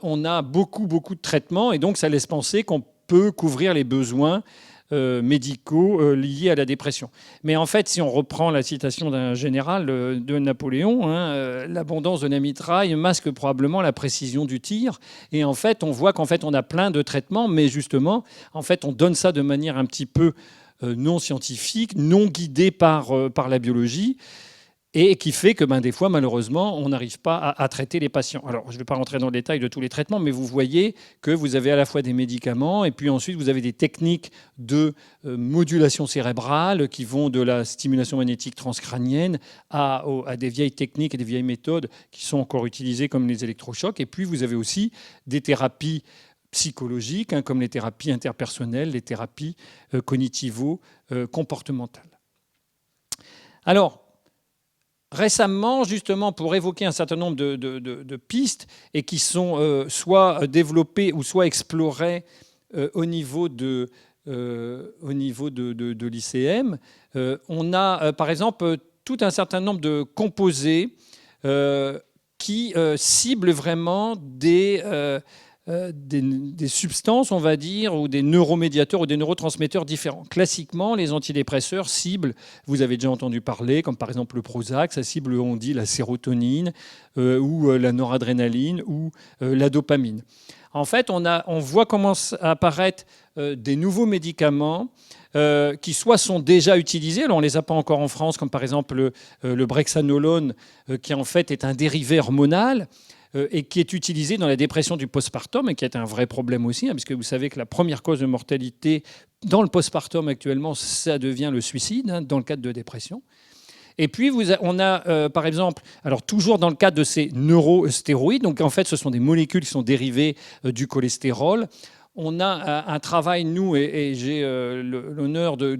on a beaucoup de traitements, et donc ça laisse penser qu'on peut couvrir les besoins médicaux liés à la dépression. Mais en fait, si on reprend la citation d'un général de Napoléon, l'abondance de la mitraille masque probablement la précision du tir. Et en fait, on voit qu'en fait, on a plein de traitements, mais justement, en fait, on donne ça de manière un petit peu non scientifique, non guidée par la biologie, et qui fait que des fois, malheureusement, on n'arrive pas à traiter les patients. Alors, je ne vais pas rentrer dans le détail de tous les traitements, mais vous voyez que vous avez à la fois des médicaments, et puis ensuite, vous avez des techniques de modulation cérébrale qui vont de la stimulation magnétique transcrânienne à des vieilles techniques et des vieilles méthodes qui sont encore utilisées comme les électrochocs. Et puis, vous avez aussi des thérapies psychologiques, comme les thérapies interpersonnelles, les thérapies cognitivo-comportementales. Alors, récemment, justement, pour évoquer un certain nombre de pistes et qui sont soit développées ou soit explorées au niveau de l'ICM, on a, par exemple, tout un certain nombre de composés qui ciblent vraiment des substances, on va dire, ou des neuromédiateurs ou des neurotransmetteurs différents. Classiquement, les antidépresseurs ciblent, vous avez déjà entendu parler, comme par exemple le Prozac, ça cible, on dit, la sérotonine ou la noradrénaline ou la dopamine. En fait, on voit commencer à apparaître des nouveaux médicaments qui soit sont déjà utilisés, alors on ne les a pas encore en France, comme par exemple le brexanolone, qui en fait est un dérivé hormonal, et qui est utilisé dans la dépression du postpartum et qui est un vrai problème aussi, puisque vous savez que la première cause de mortalité dans le postpartum actuellement, ça devient le suicide dans le cadre de dépression. Et puis on a par exemple, alors toujours dans le cadre de ces neurostéroïdes, donc en fait ce sont des molécules qui sont dérivées du cholestérol. On a un travail, nous, et j'ai l'honneur de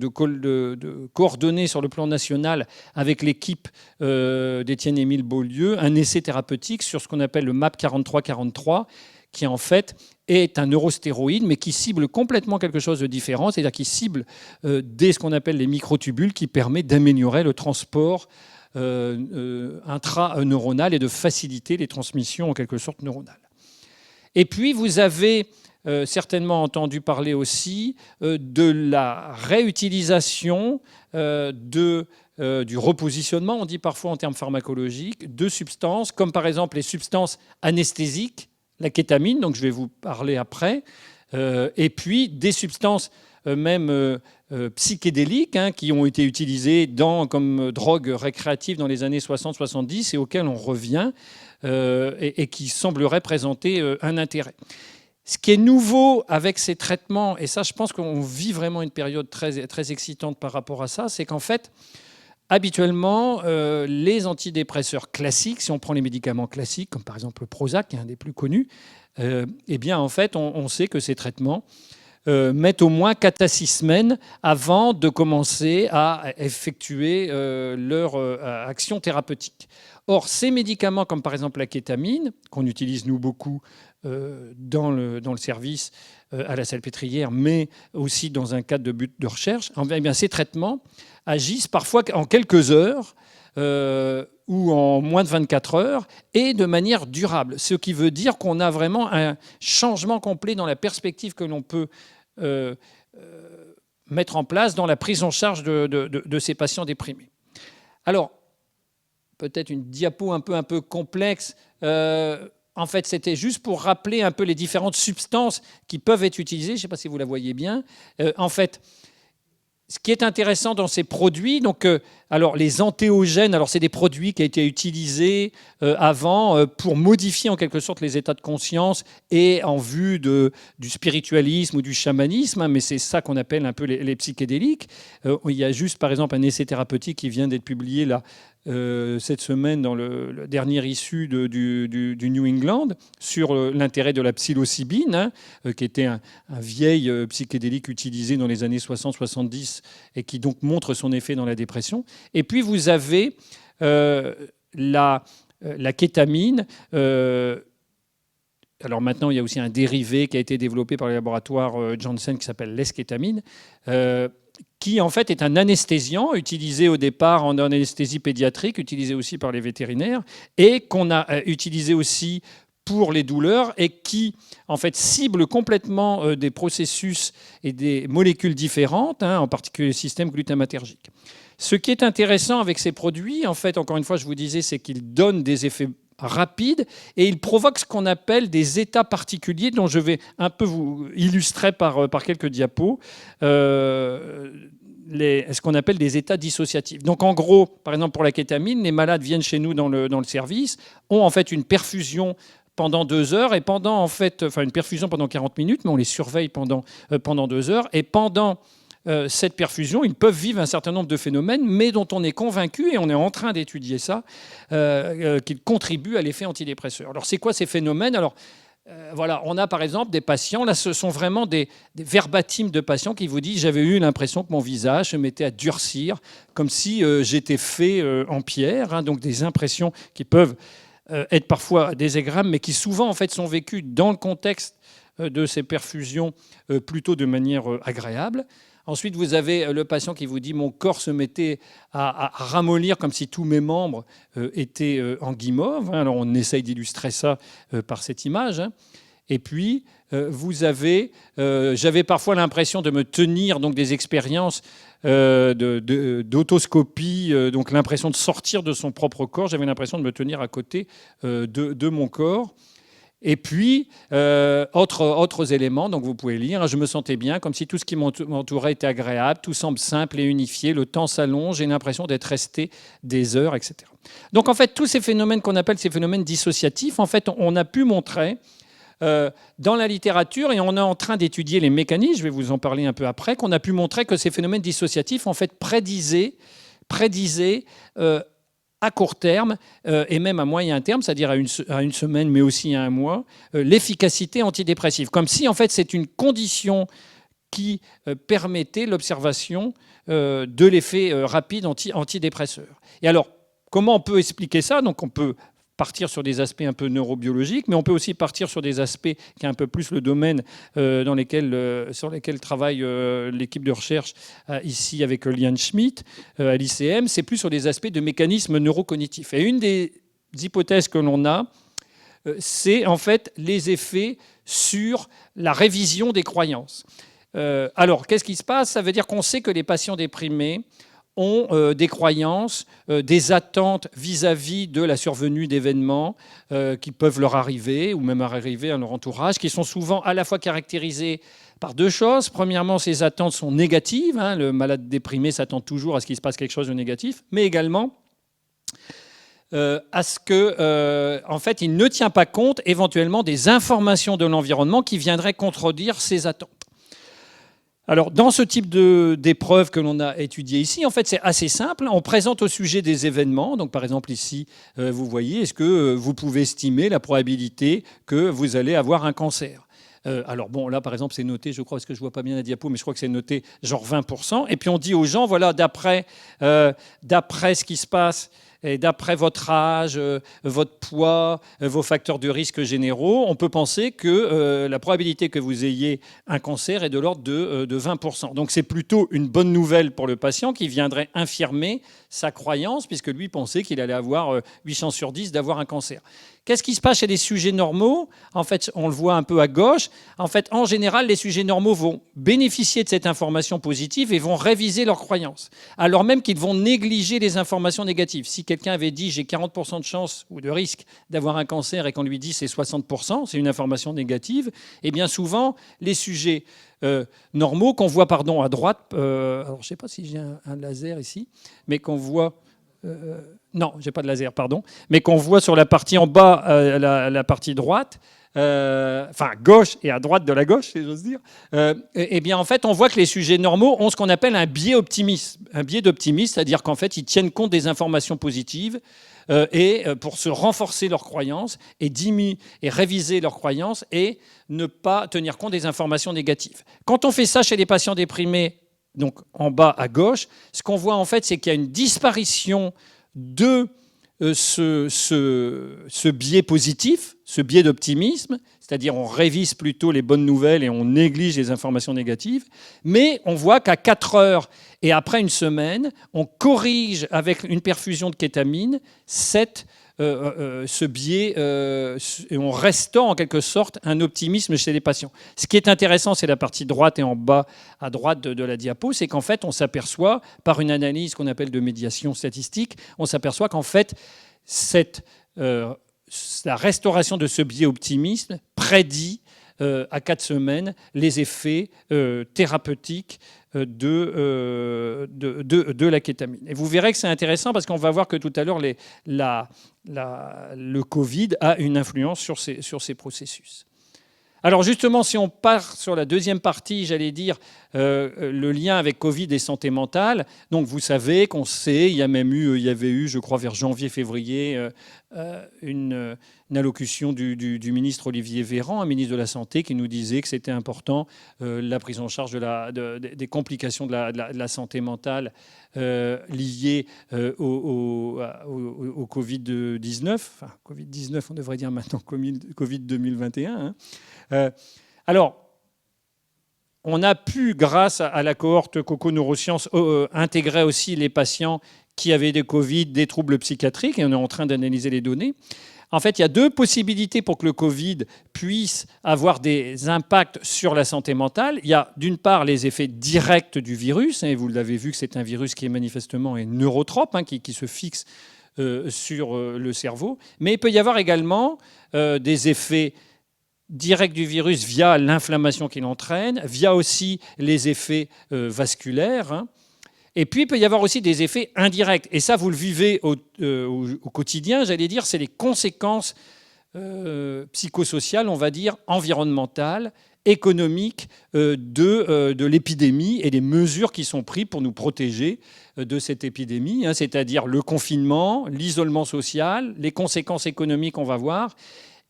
coordonner sur le plan national avec l'équipe d'Étienne-Émile Beaulieu, un essai thérapeutique sur ce qu'on appelle le MAP 4343, qui en fait est un neurostéroïde, mais qui cible complètement quelque chose de différent, c'est-à-dire qui cible ce qu'on appelle les microtubules, qui permet d'améliorer le transport intraneuronal et de faciliter les transmissions en quelque sorte neuronales. Et puis vous avez certainement entendu parler aussi de la réutilisation, du repositionnement, on dit parfois en termes pharmacologiques, de substances, comme par exemple les substances anesthésiques, la kétamine, donc je vais vous parler après, et puis des substances même psychédéliques qui ont été utilisées comme drogue récréative dans les années 60-70 et auxquelles on revient et qui sembleraient présenter un intérêt. Ce qui est nouveau avec ces traitements, et ça je pense qu'on vit vraiment une période très, très excitante par rapport à ça, c'est qu'en fait, habituellement, les antidépresseurs classiques, si on prend les médicaments classiques, comme par exemple le Prozac, qui est un des plus connus, eh bien en fait, on sait que ces traitements mettent au moins 4 à 6 semaines avant de commencer à effectuer leur action thérapeutique. Or, ces médicaments, comme par exemple la kétamine, qu'on utilise nous beaucoup dans le service à la Salpêtrière, mais aussi dans un cadre de but de recherche, eh bien, ces traitements agissent parfois en quelques heures ou en moins de 24 heures et de manière durable. Ce qui veut dire qu'on a vraiment un changement complet dans la perspective que l'on peut mettre en place dans la prise en charge de ces patients déprimés. Alors, peut-être une diapo un peu complexe. En fait, c'était juste pour rappeler un peu les différentes substances qui peuvent être utilisées. Je ne sais pas si vous la voyez bien. En fait, ce qui est intéressant dans ces produits, donc, alors les antéogènes, alors c'est des produits qui ont été utilisés avant pour modifier en quelque sorte les états de conscience et en vue du spiritualisme ou du chamanisme, mais c'est ça qu'on appelle un peu les psychédéliques. Il y a juste par exemple un essai thérapeutique qui vient d'être publié là cette semaine dans le dernier issue du New England sur l'intérêt de la psilocybine, qui était un vieil psychédélique utilisé dans les années 60-70 et qui donc montre son effet dans la dépression. Et puis vous avez la kétamine. Alors maintenant, il y a aussi un dérivé qui a été développé par le laboratoire Janssen qui s'appelle l'eskétamine, qui en fait est un anesthésiant utilisé au départ en anesthésie pédiatrique, utilisé aussi par les vétérinaires, et qu'on a utilisé aussi pour les douleurs et qui en fait cible complètement des processus et des molécules différentes, en particulier le système glutamatergique. Ce qui est intéressant avec ces produits, en fait, encore une fois, je vous disais, c'est qu'ils donnent des effets rapides et ils provoquent ce qu'on appelle des états particuliers dont je vais un peu vous illustrer par quelques diapos. Ce qu'on appelle des états dissociatifs. Donc en gros, par exemple pour la kétamine, les malades viennent chez nous dans le service, ont en fait une perfusion pendant 2 heures et pendant une perfusion pendant 40 minutes, mais on les surveille pendant 2 heures et pendant cette perfusion, ils peuvent vivre un certain nombre de phénomènes, mais dont on est convaincu, et on est en train d'étudier ça, qu'ils contribuent à l'effet antidépresseur. Alors, c'est quoi ces phénomènes ? Alors, voilà, on a par exemple des patients, là, ce sont vraiment des verbatims de patients qui vous disent « J'avais eu l'impression que mon visage se mettait à durcir, comme si j'étais fait en pierre », donc des impressions qui peuvent être parfois désagréables, mais qui souvent, en fait, sont vécues dans le contexte de ces perfusions plutôt de manière agréable. Ensuite, vous avez le patient qui vous dit « Mon corps se mettait à ramollir comme si tous mes membres étaient en guimauve ». Alors, on essaye d'illustrer ça par cette image. Et puis, vous avez... j'avais parfois l'impression de me tenir donc, des expériences d'autoscopie, donc l'impression de sortir de son propre corps. J'avais l'impression de me tenir à côté de mon corps. Et puis, autres éléments, donc vous pouvez lire, je me sentais bien, comme si tout ce qui m'entourait était agréable, tout semble simple et unifié, le temps s'allonge, j'ai l'impression d'être resté des heures, etc. Donc en fait, tous ces phénomènes qu'on appelle ces phénomènes dissociatifs, en fait, on a pu montrer dans la littérature, et on est en train d'étudier les mécanismes, je vais vous en parler un peu après, qu'on a pu montrer que ces phénomènes dissociatifs, en fait, prédisaient à court terme et même à moyen terme, c'est-à-dire à une semaine, mais aussi à un mois, l'efficacité antidépressive. Comme si, en fait, c'est une condition qui permettait l'observation de l'effet rapide antidépresseur. Et alors, comment on peut expliquer ça ? Donc, on peut partir sur des aspects un peu neurobiologiques, mais on peut aussi partir sur des aspects qui est un peu plus le domaine sur lesquels travaille l'équipe de recherche ici avec Liane Schmidt à l'ICM. C'est plus sur des aspects de mécanismes neurocognitifs. Et une des hypothèses que l'on a, c'est en fait les effets sur la révision des croyances. Alors, qu'est-ce qui se passe ? Ça veut dire qu'on sait que les patients déprimés ont des croyances, des attentes vis-à-vis de la survenue d'événements qui peuvent leur arriver ou même arriver à leur entourage, qui sont souvent à la fois caractérisées par deux choses. Premièrement, ces attentes sont négatives. Le malade déprimé s'attend toujours à ce qu'il se passe quelque chose de négatif, mais également à ce que, en fait, il ne tient pas compte éventuellement des informations de l'environnement qui viendraient contredire ces attentes. Alors, dans ce type d'épreuve que l'on a étudié ici, en fait, c'est assez simple. On présente au sujet des événements. Donc, par exemple, ici, vous voyez, est-ce que vous pouvez estimer la probabilité que vous allez avoir un cancer ? Alors bon, là par exemple c'est noté, je crois, parce que je vois pas bien la diapo, mais je crois que c'est noté genre 20%. Et puis on dit aux gens, voilà, d'après ce qui se passe, et d'après votre âge, votre poids, vos facteurs de risque généraux, on peut penser que la probabilité que vous ayez un cancer est de l'ordre de 20%. Donc c'est plutôt une bonne nouvelle pour le patient qui viendrait infirmer sa croyance, puisque lui pensait qu'il allait avoir 8 chances sur 10 d'avoir un cancer. Qu'est-ce qui se passe chez les sujets normaux ? En fait, on le voit un peu à gauche. En fait, en général, les sujets normaux vont bénéficier de cette information positive et vont réviser leurs croyances, alors même qu'ils vont négliger les informations négatives. Si quelqu'un avait dit « j'ai 40% de chance ou de risque d'avoir un cancer » et qu'on lui dit « c'est 60%, c'est une information négative », et bien souvent, les sujets normaux qu'on voit à droite, alors je ne sais pas si j'ai un laser ici, mais qu'on voit... non, j'ai pas de laser, pardon. Mais qu'on voit sur la partie en bas, la partie droite, enfin gauche et à droite de la gauche, si j'ose dire. Eh bien, en fait, on voit que les sujets normaux ont ce qu'on appelle un biais optimiste. Un biais d'optimisme, c'est-à-dire qu'en fait, ils tiennent compte des informations positives et pour se renforcer leurs croyances et diminuer et réviser leurs croyances et ne pas tenir compte des informations négatives. Quand on fait ça chez les patients déprimés, donc en bas à gauche, ce qu'on voit en fait, c'est qu'il y a une disparition de ce biais positif, ce biais d'optimisme, c'est-à-dire on révise plutôt les bonnes nouvelles et on néglige les informations négatives, mais on voit qu'à 4 heures et après une semaine, on corrige avec une perfusion de kétamine ce biais et on restaure en quelque sorte un optimisme chez les patients. Ce qui est intéressant, c'est la partie droite et en bas à droite de la diapo, c'est qu'en fait, on s'aperçoit, par une analyse qu'on appelle de médiation statistique, on s'aperçoit qu'en fait, la restauration de ce biais optimisme prédit à 4 semaines les effets thérapeutiques de la kétamine. Et vous verrez que c'est intéressant parce qu'on va voir que tout à l'heure, le Covid a une influence sur ces processus. Alors justement, si on part sur la deuxième partie, j'allais dire le lien avec Covid et santé mentale. Donc vous savez qu'on sait, il y avait eu, je crois, vers janvier-février, une allocution du ministre Olivier Véran, un ministre de la Santé, qui nous disait que c'était important la prise en charge des complications de la santé mentale liées au Covid-19. Enfin, Covid-19, on devrait dire maintenant Covid 2021. Alors, on a pu, grâce à la cohorte Coco Neurosciences, intégrer aussi les patients qui avaient des Covid, des troubles psychiatriques, et on est en train d'analyser les données. En fait, il y a 2 possibilités pour que le Covid puisse avoir des impacts sur la santé mentale. Il y a d'une part les effets directs du virus, et vous l'avez vu que c'est un virus qui est manifestement neurotrope, qui se fixe sur le cerveau. Mais il peut y avoir également des effets direct du virus via l'inflammation qu'il entraîne, via aussi les effets vasculaires. Et puis, il peut y avoir aussi des effets indirects. Et ça, vous le vivez au quotidien, j'allais dire, c'est les conséquences psychosociales, on va dire, environnementales, économiques de l'épidémie et les mesures qui sont prises pour nous protéger de cette épidémie, c'est-à-dire le confinement, l'isolement social, les conséquences économiques qu'on va voir.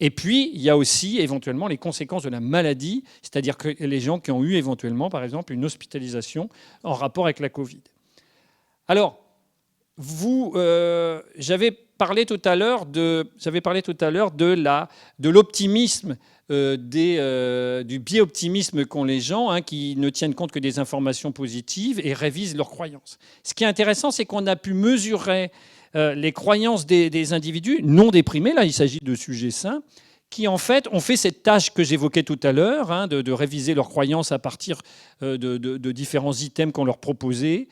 Et puis, il y a aussi éventuellement les conséquences de la maladie, c'est-à-dire que les gens qui ont eu éventuellement, par exemple, une hospitalisation en rapport avec la Covid. Alors, j'avais parlé tout à l'heure de l'optimisme, du biais optimisme qu'ont les gens, qui ne tiennent compte que des informations positives et révisent leurs croyances. Ce qui est intéressant, c'est qu'on a pu mesurer les croyances des individus non déprimés, là il s'agit de sujets sains, qui en fait ont fait cette tâche que j'évoquais tout à l'heure, de réviser leurs croyances à partir de différents items qu'on leur proposait.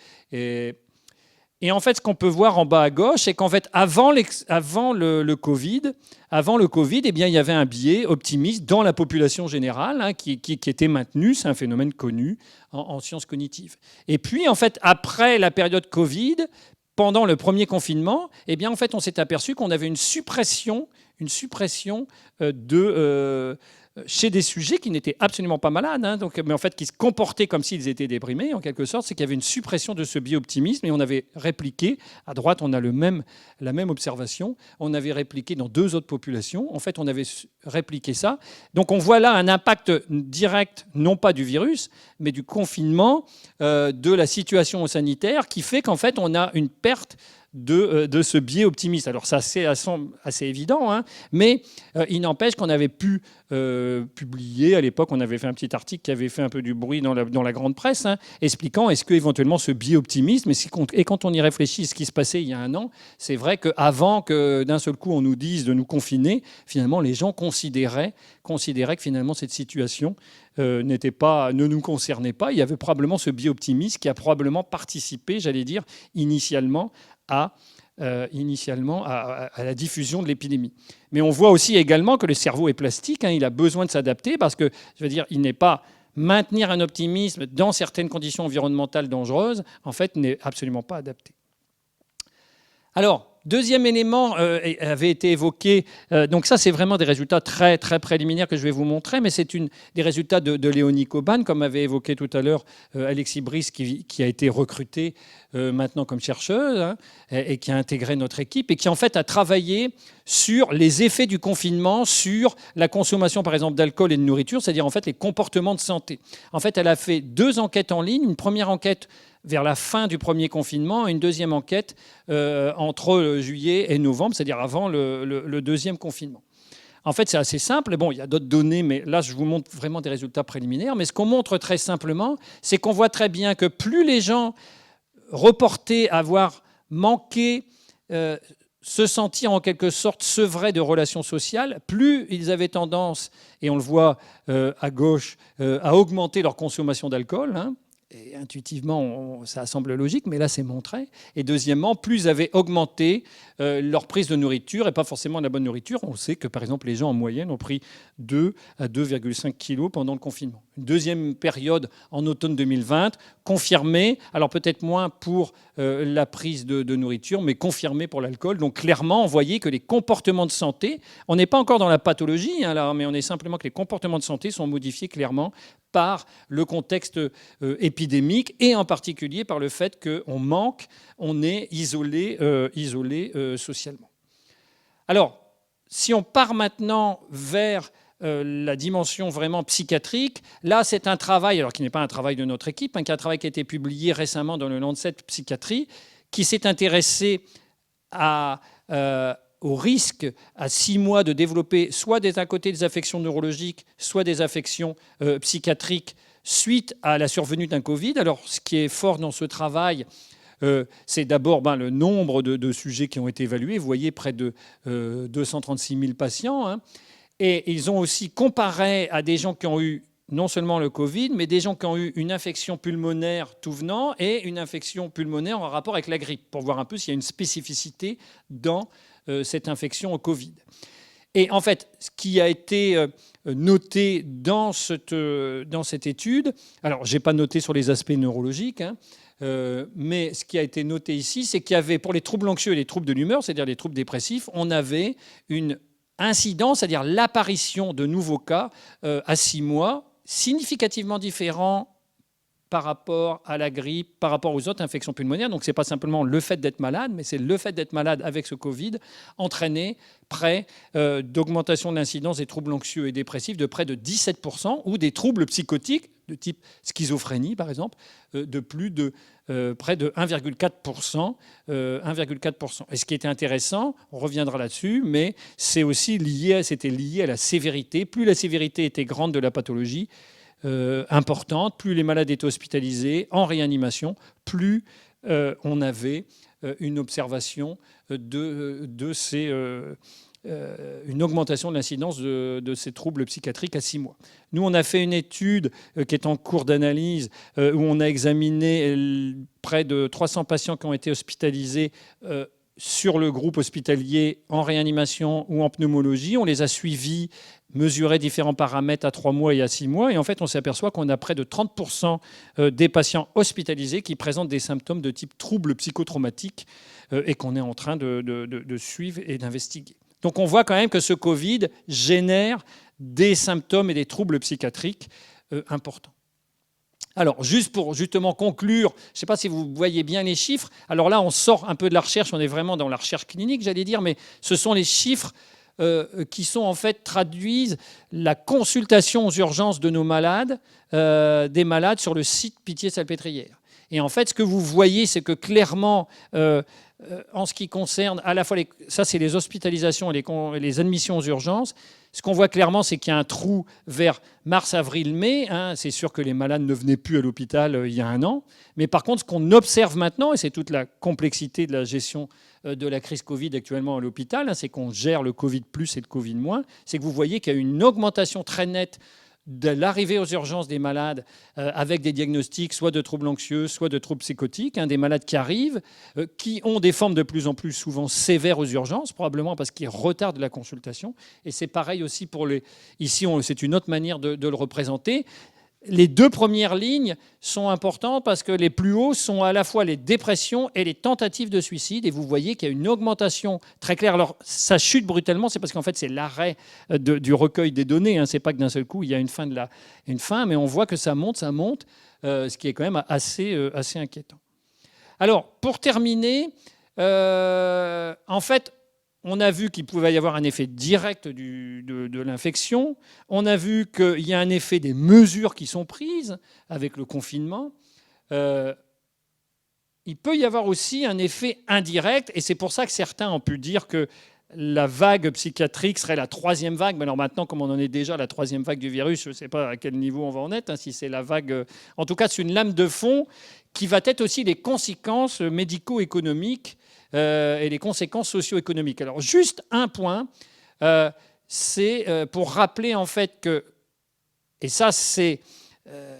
Et en fait, ce qu'on peut voir en bas à gauche, c'est qu'en fait, avant le Covid, eh bien, il y avait un biais optimiste dans la population générale, hein, qui était maintenu. C'est un phénomène connu en sciences cognitives. Et puis, en fait, après la période Covid, pendant le premier confinement, eh bien, en fait, on s'est aperçu qu'on avait une suppression chez des sujets qui n'étaient absolument pas malades, hein, mais en fait qui se comportaient comme s'ils étaient déprimés, en quelque sorte. C'est qu'il y avait une suppression de ce bioptimisme, et on avait répliqué, à droite on a la même observation, on avait répliqué dans 2 autres populations, en fait on avait répliqué ça. Donc on voit là un impact direct, non pas du virus, mais du confinement, de la situation sanitaire, qui fait qu'en fait on a une perte de ce biais optimiste. Alors ça, c'est assez évident, hein, mais il n'empêche qu'on avait pu publier, à l'époque, on avait fait un petit article qui avait fait un peu du bruit dans la grande presse, hein, expliquant est-ce qu'éventuellement ce biais optimiste, et quand on y réfléchit, ce qui se passait il y a un an, c'est vrai qu'avant que d'un seul coup on nous dise de nous confiner, finalement les gens considéraient que finalement cette situation ne nous concernait pas. Il y avait probablement ce biais optimiste qui a probablement participé, j'allais dire, initialement à la diffusion de l'épidémie. Mais on voit aussi également que le cerveau est plastique, hein, il a besoin de s'adapter parce que, je veux dire, il n'est pas maintenir un optimisme dans certaines conditions environnementales dangereuses, en fait, n'est absolument pas adapté. Alors, deuxième élément avait été évoqué. Donc ça, c'est vraiment des résultats très, très préliminaires que je vais vous montrer, mais c'est des résultats de Léonie Cobban, comme avait évoqué tout à l'heure Alexis Brice, qui a été recrutée maintenant comme chercheuse, hein, et qui a intégré notre équipe, et qui en fait a travaillé sur les effets du confinement sur la consommation, par exemple, d'alcool et de nourriture, c'est-à-dire en fait les comportements de santé. En fait, elle a fait 2 enquêtes en ligne. Une première enquête vers la fin du premier confinement, et une deuxième enquête entre juillet et novembre, c'est-à-dire avant le deuxième confinement. En fait, c'est assez simple. Bon, il y a d'autres données, mais là, je vous montre vraiment des résultats préliminaires. Mais ce qu'on montre très simplement, c'est qu'on voit très bien que plus les gens reportaient avoir manqué, se sentir en quelque sorte sevrés de relations sociales, plus ils avaient tendance, et on le voit à gauche, à augmenter leur consommation d'alcool, hein. Et intuitivement, ça semble logique, mais là, c'est montré. Et deuxièmement, plus ils avaient augmenté leur prise de nourriture, et pas forcément de la bonne nourriture. On sait que, par exemple, les gens, en moyenne, ont pris 2 à 2,5 kilos pendant le confinement. Une deuxième période, en automne 2020, confirmée, alors peut-être moins pour la prise de nourriture, mais confirmée pour l'alcool. Donc, clairement, on voyait que les comportements de santé, on n'est pas encore dans la pathologie, hein, là, mais on est simplement que les comportements de santé sont modifiés clairement par le contexte épidémique, et en particulier par le fait qu'on manque, on est isolé socialement. Alors, si on part maintenant vers la dimension vraiment psychiatrique, là c'est un travail, alors qui n'est pas un travail de notre équipe, hein, qui est un travail qui a été publié récemment dans le Lancet Psychiatrie, qui s'est intéressé au risque à 6 mois de développer soit d'un côté des affections neurologiques, soit des affections psychiatriques suite à la survenue d'un Covid. Alors, ce qui est fort dans ce travail, c'est d'abord le nombre de sujets qui ont été évalués. Vous voyez, près de 236 000 patients. Hein. Et ils ont aussi comparé à des gens qui ont eu non seulement le Covid, mais des gens qui ont eu une infection pulmonaire tout venant et une infection pulmonaire en rapport avec la grippe, pour voir un peu s'il y a une spécificité dans cette infection au Covid. Et en fait, ce qui a été noté dans cette étude, alors je n'ai pas noté sur les aspects neurologiques, hein, mais ce qui a été noté ici, c'est qu'il y avait, pour les troubles anxieux et les troubles de l'humeur, c'est-à-dire les troubles dépressifs, on avait une incidence, c'est-à-dire l'apparition de nouveaux cas à 6 mois, significativement différents par rapport à la grippe, par rapport aux autres infections pulmonaires. Donc, ce n'est pas simplement le fait d'être malade, mais c'est le fait d'être malade avec ce Covid entraîné près d'augmentation de l'incidence des troubles anxieux et dépressifs de près de 17%, ou des troubles psychotiques de type schizophrénie, par exemple, de plus de près de 1,4%. 1,4%. Et ce qui était intéressant, on reviendra là-dessus, mais c'est aussi c'était lié à la sévérité. Plus la sévérité était grande de la pathologie, importante, plus les malades étaient hospitalisés en réanimation, plus on avait une observation de ces une augmentation de l'incidence de ces troubles psychiatriques à 6 mois. Nous, on a fait une étude qui est en cours d'analyse, où on a examiné près de 300 patients qui ont été hospitalisés sur le groupe hospitalier en réanimation ou en pneumologie. On les a suivis, mesuré différents paramètres à 3 mois et à 6 mois. Et en fait, on s'aperçoit qu'on a près de 30% des patients hospitalisés qui présentent des symptômes de type troubles psychotraumatiques et qu'on est en train de suivre et d'investiguer. Donc on voit quand même que ce Covid génère des symptômes et des troubles psychiatriques importants. Alors, juste pour justement conclure, je ne sais pas si vous voyez bien les chiffres. Alors là, on sort un peu de la recherche, on est vraiment dans la recherche clinique, j'allais dire, mais ce sont les chiffres qui sont en fait traduisent la consultation aux urgences de nos malades, des malades sur le site Pitié-Salpêtrière. Et en fait, ce que vous voyez, c'est que clairement, en ce qui concerne à la fois ça, c'est les hospitalisations et les admissions aux urgences. Ce qu'on voit clairement, c'est qu'il y a un trou vers mars, avril, mai. C'est sûr que les malades ne venaient plus à l'hôpital il y a un an. Mais par contre, ce qu'on observe maintenant, et c'est toute la complexité de la gestion de la crise Covid actuellement à l'hôpital, c'est qu'on gère le Covid plus et le Covid moins, c'est que vous voyez qu'il y a une augmentation très nette de l'arrivée aux urgences des malades avec des diagnostics soit de troubles anxieux, soit de troubles psychotiques, des malades qui arrivent, qui ont des formes de plus en plus souvent sévères aux urgences, probablement parce qu'ils retardent la consultation. Et c'est pareil aussi pour les... Ici, c'est une autre manière de le représenter. Les 2 premières lignes sont importantes parce que les plus hauts sont à la fois les dépressions et les tentatives de suicide. Et vous voyez qu'il y a une augmentation très claire. Alors, ça chute brutalement, c'est parce qu'en fait, c'est l'arrêt du recueil des données. Ce n'est pas que d'un seul coup, il y a une fin, mais on voit que ça monte, ce qui est quand même assez inquiétant. Alors, pour terminer, en fait, on a vu qu'il pouvait y avoir un effet direct de l'infection. On a vu qu'il y a un effet des mesures qui sont prises avec le confinement. Il peut y avoir aussi un effet indirect, et c'est pour ça que certains ont pu dire que la vague psychiatrique serait la 3e vague. Mais alors maintenant, comme on en est déjà à la 3e vague du virus, je ne sais pas à quel niveau on va en être, si c'est la vague... En tout cas, c'est une lame de fond qui va être aussi les conséquences médico-économiques et les conséquences socio-économiques. Alors, juste un point, c'est pour rappeler en fait que, et ça c'est,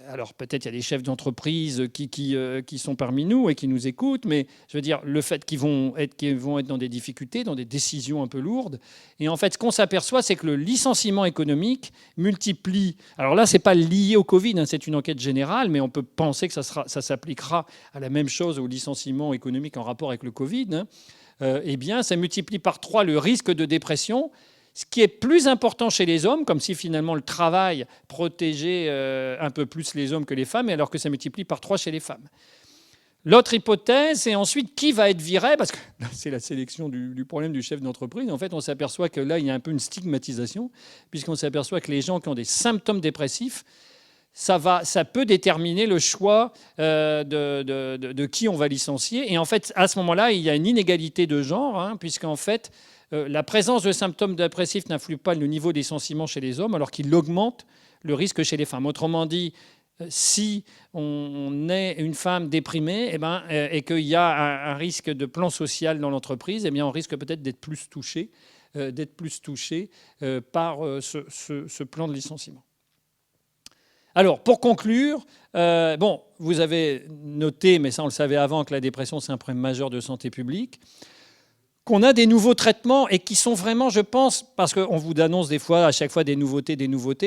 alors peut-être il y a des chefs d'entreprise qui sont parmi nous et qui nous écoutent, mais je veux dire, le fait qu'ils vont être dans des difficultés, dans des décisions un peu lourdes, et en fait ce qu'on s'aperçoit, c'est que le licenciement économique multiplie, alors là c'est pas lié au Covid, c'est une enquête générale, mais on peut penser que ça s'appliquera à la même chose au licenciement économique en rapport avec le Covid, eh bien ça multiplie par 3 le risque de dépression, ce qui est plus important chez les hommes, comme si finalement le travail protégeait un peu plus les hommes que les femmes, alors que ça multiplie par 3 chez les femmes. L'autre hypothèse, c'est ensuite qui va être viré, parce que là, c'est la sélection du problème du chef d'entreprise. En fait, on s'aperçoit que là, il y a un peu une stigmatisation, puisqu'on s'aperçoit que les gens qui ont des symptômes dépressifs, ça peut déterminer le choix de qui on va licencier. Et en fait, à ce moment-là, il y a une inégalité de genre, puisqu'en fait, la présence de symptômes dépressifs n'influe pas le niveau des licenciements chez les hommes, alors qu'il augmente le risque chez les femmes. Autrement dit, si on est une femme déprimée et qu'il y a un risque de plan social dans l'entreprise, eh bien, on risque peut-être d'être plus touché par ce plan de licenciement. Alors, pour conclure, vous avez noté, mais ça on le savait avant, que la dépression c'est un problème majeur de santé publique, qu'on a des nouveaux traitements et qui sont vraiment, je pense, parce qu'on vous annonce des fois, à chaque fois des nouveautés.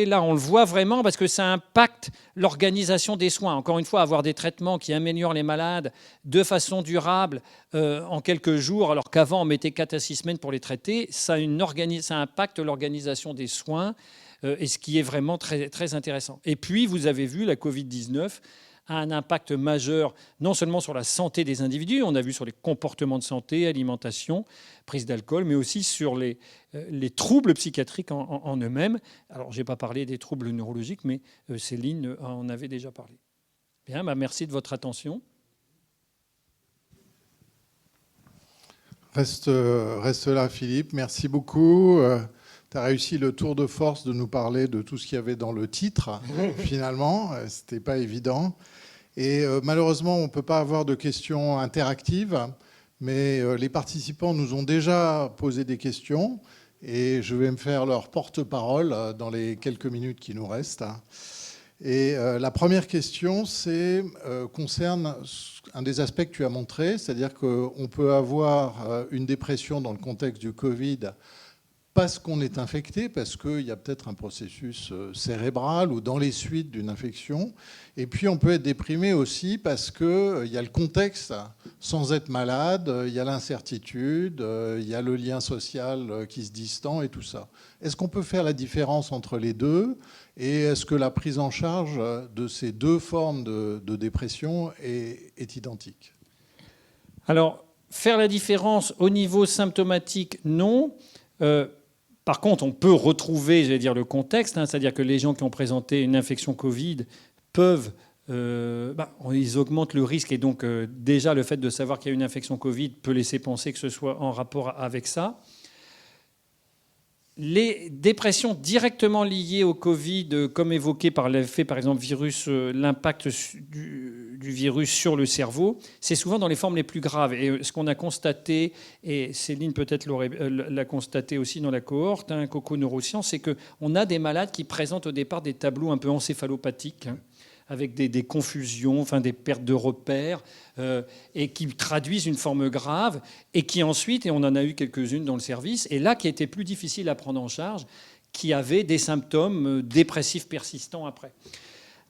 Là, on le voit vraiment parce que ça impacte l'organisation des soins. Encore une fois, avoir des traitements qui améliorent les malades de façon durable en quelques jours, alors qu'avant, on mettait 4 à 6 semaines pour les traiter, ça impacte l'organisation des soins, et ce qui est vraiment très, très intéressant. Et puis, vous avez vu, la Covid-19 a un impact majeur, non seulement sur la santé des individus, on a vu sur les comportements de santé, alimentation, prise d'alcool, mais aussi sur les troubles psychiatriques en eux-mêmes. Alors, je n'ai pas parlé des troubles neurologiques, mais Céline en avait déjà parlé. Bien, merci de votre attention. Reste là, Philippe. Merci beaucoup. Tu as réussi le tour de force de nous parler de tout ce qu'il y avait dans le titre, finalement. Ce n'était pas évident. Et malheureusement, on ne peut pas avoir de questions interactives, mais les participants nous ont déjà posé des questions. et je vais me faire leur porte-parole dans les quelques minutes qui nous restent. Et la première question concerne un des aspects que tu as montré, c'est-à-dire qu'on peut avoir une dépression dans le contexte du Covid parce qu'on est infecté, parce qu'il y a peut-être un processus cérébral ou dans les suites d'une infection. Et puis on peut être déprimé aussi parce qu'il y a le contexte, sans être malade, il y a l'incertitude, il y a le lien social qui se distend et tout ça. Est-ce qu'on peut faire la différence entre les deux ? Et est-ce que la prise en charge de ces deux formes de dépression est identique ? Alors, faire la différence au niveau symptomatique, non. Par contre, on peut retrouver, j'allais dire, le contexte, c'est-à-dire que les gens qui ont présenté une infection Covid peuvent... ils augmentent le risque, et donc déjà le fait de savoir qu'il y a une infection Covid peut laisser penser que ce soit en rapport avec ça. Les dépressions directement liées au Covid, comme évoqué par l'effet, par exemple, virus, l'impact du virus sur le cerveau, c'est souvent dans les formes les plus graves. Et ce qu'on a constaté, et Céline peut-être l'a constaté aussi dans la cohorte, Coco Neurosciences, c'est qu'on a des malades qui présentent au départ des tableaux un peu encéphalopathiques, avec des confusions, des pertes de repères, et qui traduisent une forme grave, et qui ensuite, et on en a eu quelques-unes dans le service, et là qui était plus difficile à prendre en charge, qui avaient des symptômes dépressifs persistants après.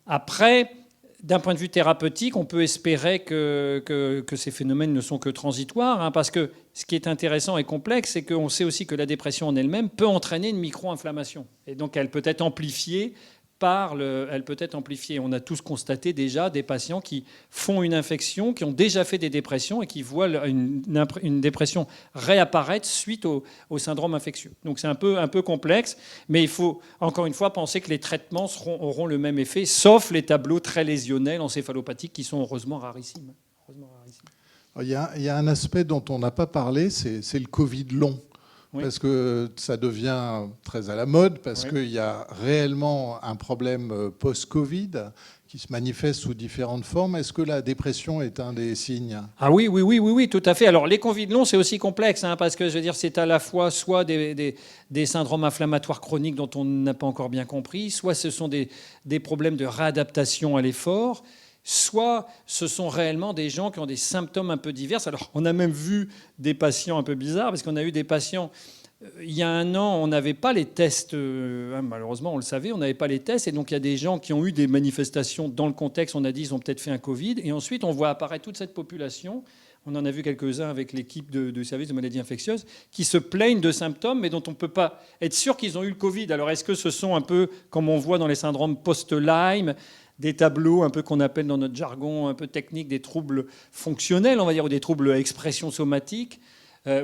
Après, d'un point de vue thérapeutique, on peut espérer que ces phénomènes ne sont que transitoires, parce que ce qui est intéressant et complexe, c'est qu'on sait aussi que la dépression en elle-même peut entraîner une micro-inflammation, et donc elle peut être amplifiée. Elle peut être amplifiée. On a tous constaté déjà des patients qui font une infection, qui ont déjà fait des dépressions et qui voient une dépression réapparaître suite au syndrome infectieux. Donc c'est un peu complexe, mais il faut encore une fois penser que les traitements auront le même effet, sauf les tableaux très lésionnels encéphalopathiques qui sont heureusement rarissimes. Il y a un aspect dont on n'a pas parlé, c'est le Covid long. Oui. Parce que ça devient très à la mode, parce qu'il y a réellement un problème post-Covid qui se manifeste sous différentes formes. Est-ce que la dépression est un des signes ? Ah oui, tout à fait. Alors les Covid longs, c'est aussi complexe, parce que je veux dire, c'est à la fois soit des syndromes inflammatoires chroniques dont on n'a pas encore bien compris, soit ce sont des problèmes de réadaptation à l'effort, soit ce sont réellement des gens qui ont des symptômes un peu divers. Alors, on a même vu des patients un peu bizarres, parce qu'on a eu des patients... Il y a un an, on n'avait pas les tests, malheureusement, on le savait, on n'avait pas les tests, et donc il y a des gens qui ont eu des manifestations dans le contexte, on a dit ils ont peut-être fait un Covid, et ensuite on voit apparaître toute cette population, on en a vu quelques-uns avec l'équipe de service de maladies infectieuses, qui se plaignent de symptômes, mais dont on ne peut pas être sûr qu'ils ont eu le Covid. Alors est-ce que ce sont un peu, comme on voit dans les syndromes post-Lyme, des tableaux un peu qu'on appelle dans notre jargon un peu technique des troubles fonctionnels, on va dire, ou des troubles à expression somatique,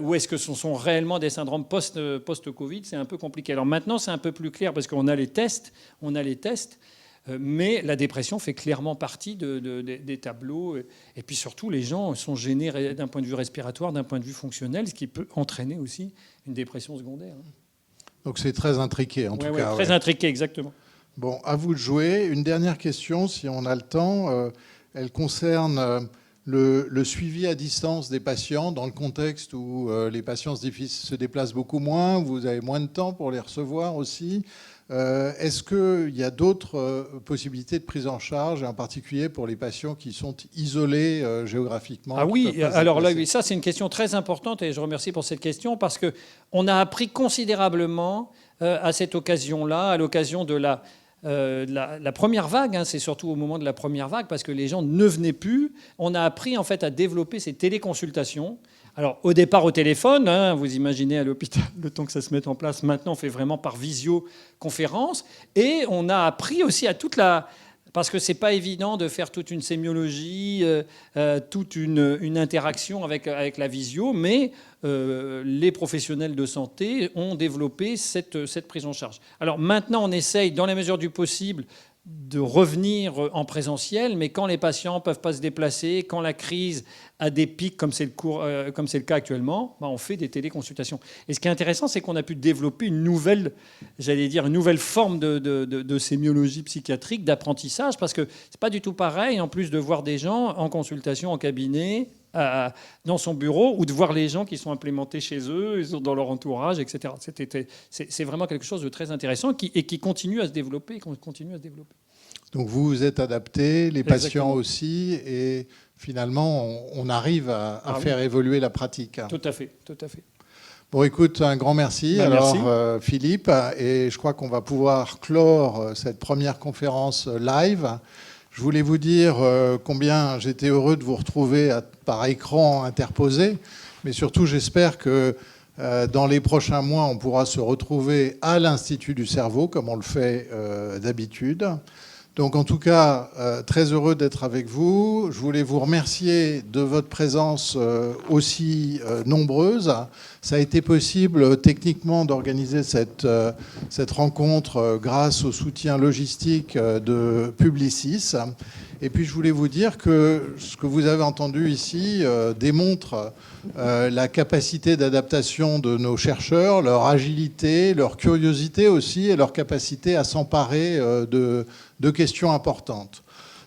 ou est-ce que ce sont réellement des syndromes post-Covid ? C'est un peu compliqué. Alors maintenant, c'est un peu plus clair parce qu'on a les tests, mais la dépression fait clairement partie des tableaux. Et puis surtout, les gens sont gênés d'un point de vue respiratoire, d'un point de vue fonctionnel, ce qui peut entraîner aussi une dépression secondaire. Donc c'est très intriqué, en tout cas. Très intriqué, exactement. Bon, à vous de jouer. Une dernière question, si on a le temps. Elle concerne le suivi à distance des patients dans le contexte où les patients se déplacent beaucoup moins. Vous avez moins de temps pour les recevoir aussi. Est-ce qu'il y a d'autres possibilités de prise en charge, en particulier pour les patients qui sont isolés géographiquement ? Ah oui, alors là, ça c'est une question très importante et je remercie pour cette question parce qu'on a appris considérablement à cette occasion-là, à l'occasion de la première vague, c'est surtout au moment de la première vague, parce que les gens ne venaient plus. On a appris en fait à développer ces téléconsultations. Alors au départ au téléphone, vous imaginez à l'hôpital le temps que ça se mette en place. Maintenant, on fait vraiment par visioconférence. Et on a appris aussi à parce que c'est pas évident de faire toute une sémiologie, toute une interaction avec la visio, mais les professionnels de santé ont développé cette prise en charge. Alors maintenant, on essaye, dans la mesure du possible, de revenir en présentiel, mais quand les patients ne peuvent pas se déplacer, quand la crise a des pics, comme c'est le cas actuellement, on fait des téléconsultations. Et ce qui est intéressant, c'est qu'on a pu développer une nouvelle forme de sémiologie psychiatrique, d'apprentissage, parce que c'est pas du tout pareil, en plus de voir des gens en consultation, en cabinet, dans son bureau, ou de voir les gens qui sont implémentés chez eux, dans leur entourage, etc. C'est vraiment quelque chose de très intéressant et qui continue à se développer. Donc vous vous êtes adapté, les patients Exactement. aussi, et finalement, on arrive à Ah oui. faire évoluer la pratique. Tout à fait, tout à fait. Bon, écoute, un grand merci. Bah, Alors, merci. Philippe, et je crois qu'on va pouvoir clore cette première conférence live. Je voulais vous dire combien j'étais heureux de vous retrouver par écran interposé, mais surtout, j'espère que dans les prochains mois, on pourra se retrouver à l'Institut du cerveau, comme on le fait d'habitude. Donc en tout cas, très heureux d'être avec vous. Je voulais vous remercier de votre présence aussi nombreuse. Ça a été possible techniquement d'organiser cette rencontre grâce au soutien logistique de Publicis. Et puis je voulais vous dire que ce que vous avez entendu ici démontre la capacité d'adaptation de nos chercheurs, leur agilité, leur curiosité aussi et leur capacité à s'emparer de questions importantes.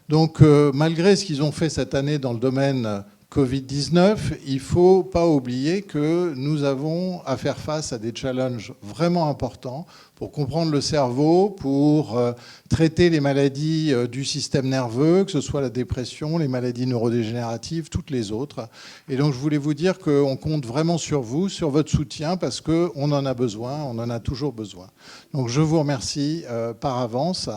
Donc malgré ce qu'ils ont fait cette année dans le domaine Covid-19, il ne faut pas oublier que nous avons à faire face à des challenges vraiment importants pour comprendre le cerveau, pour traiter les maladies du système nerveux, que ce soit la dépression, les maladies neurodégénératives, toutes les autres. Et donc je voulais vous dire qu'on compte vraiment sur vous, sur votre soutien, parce qu'on en a besoin, on en a toujours besoin. Donc je vous remercie par avance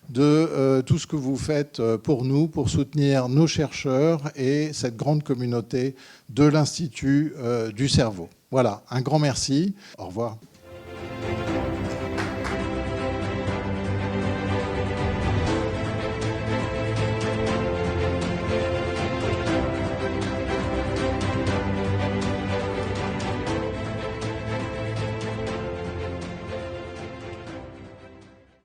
de tout ce que vous faites pour nous, pour soutenir nos chercheurs et cette grande communauté de l'Institut du cerveau. Voilà, un grand merci. Au revoir.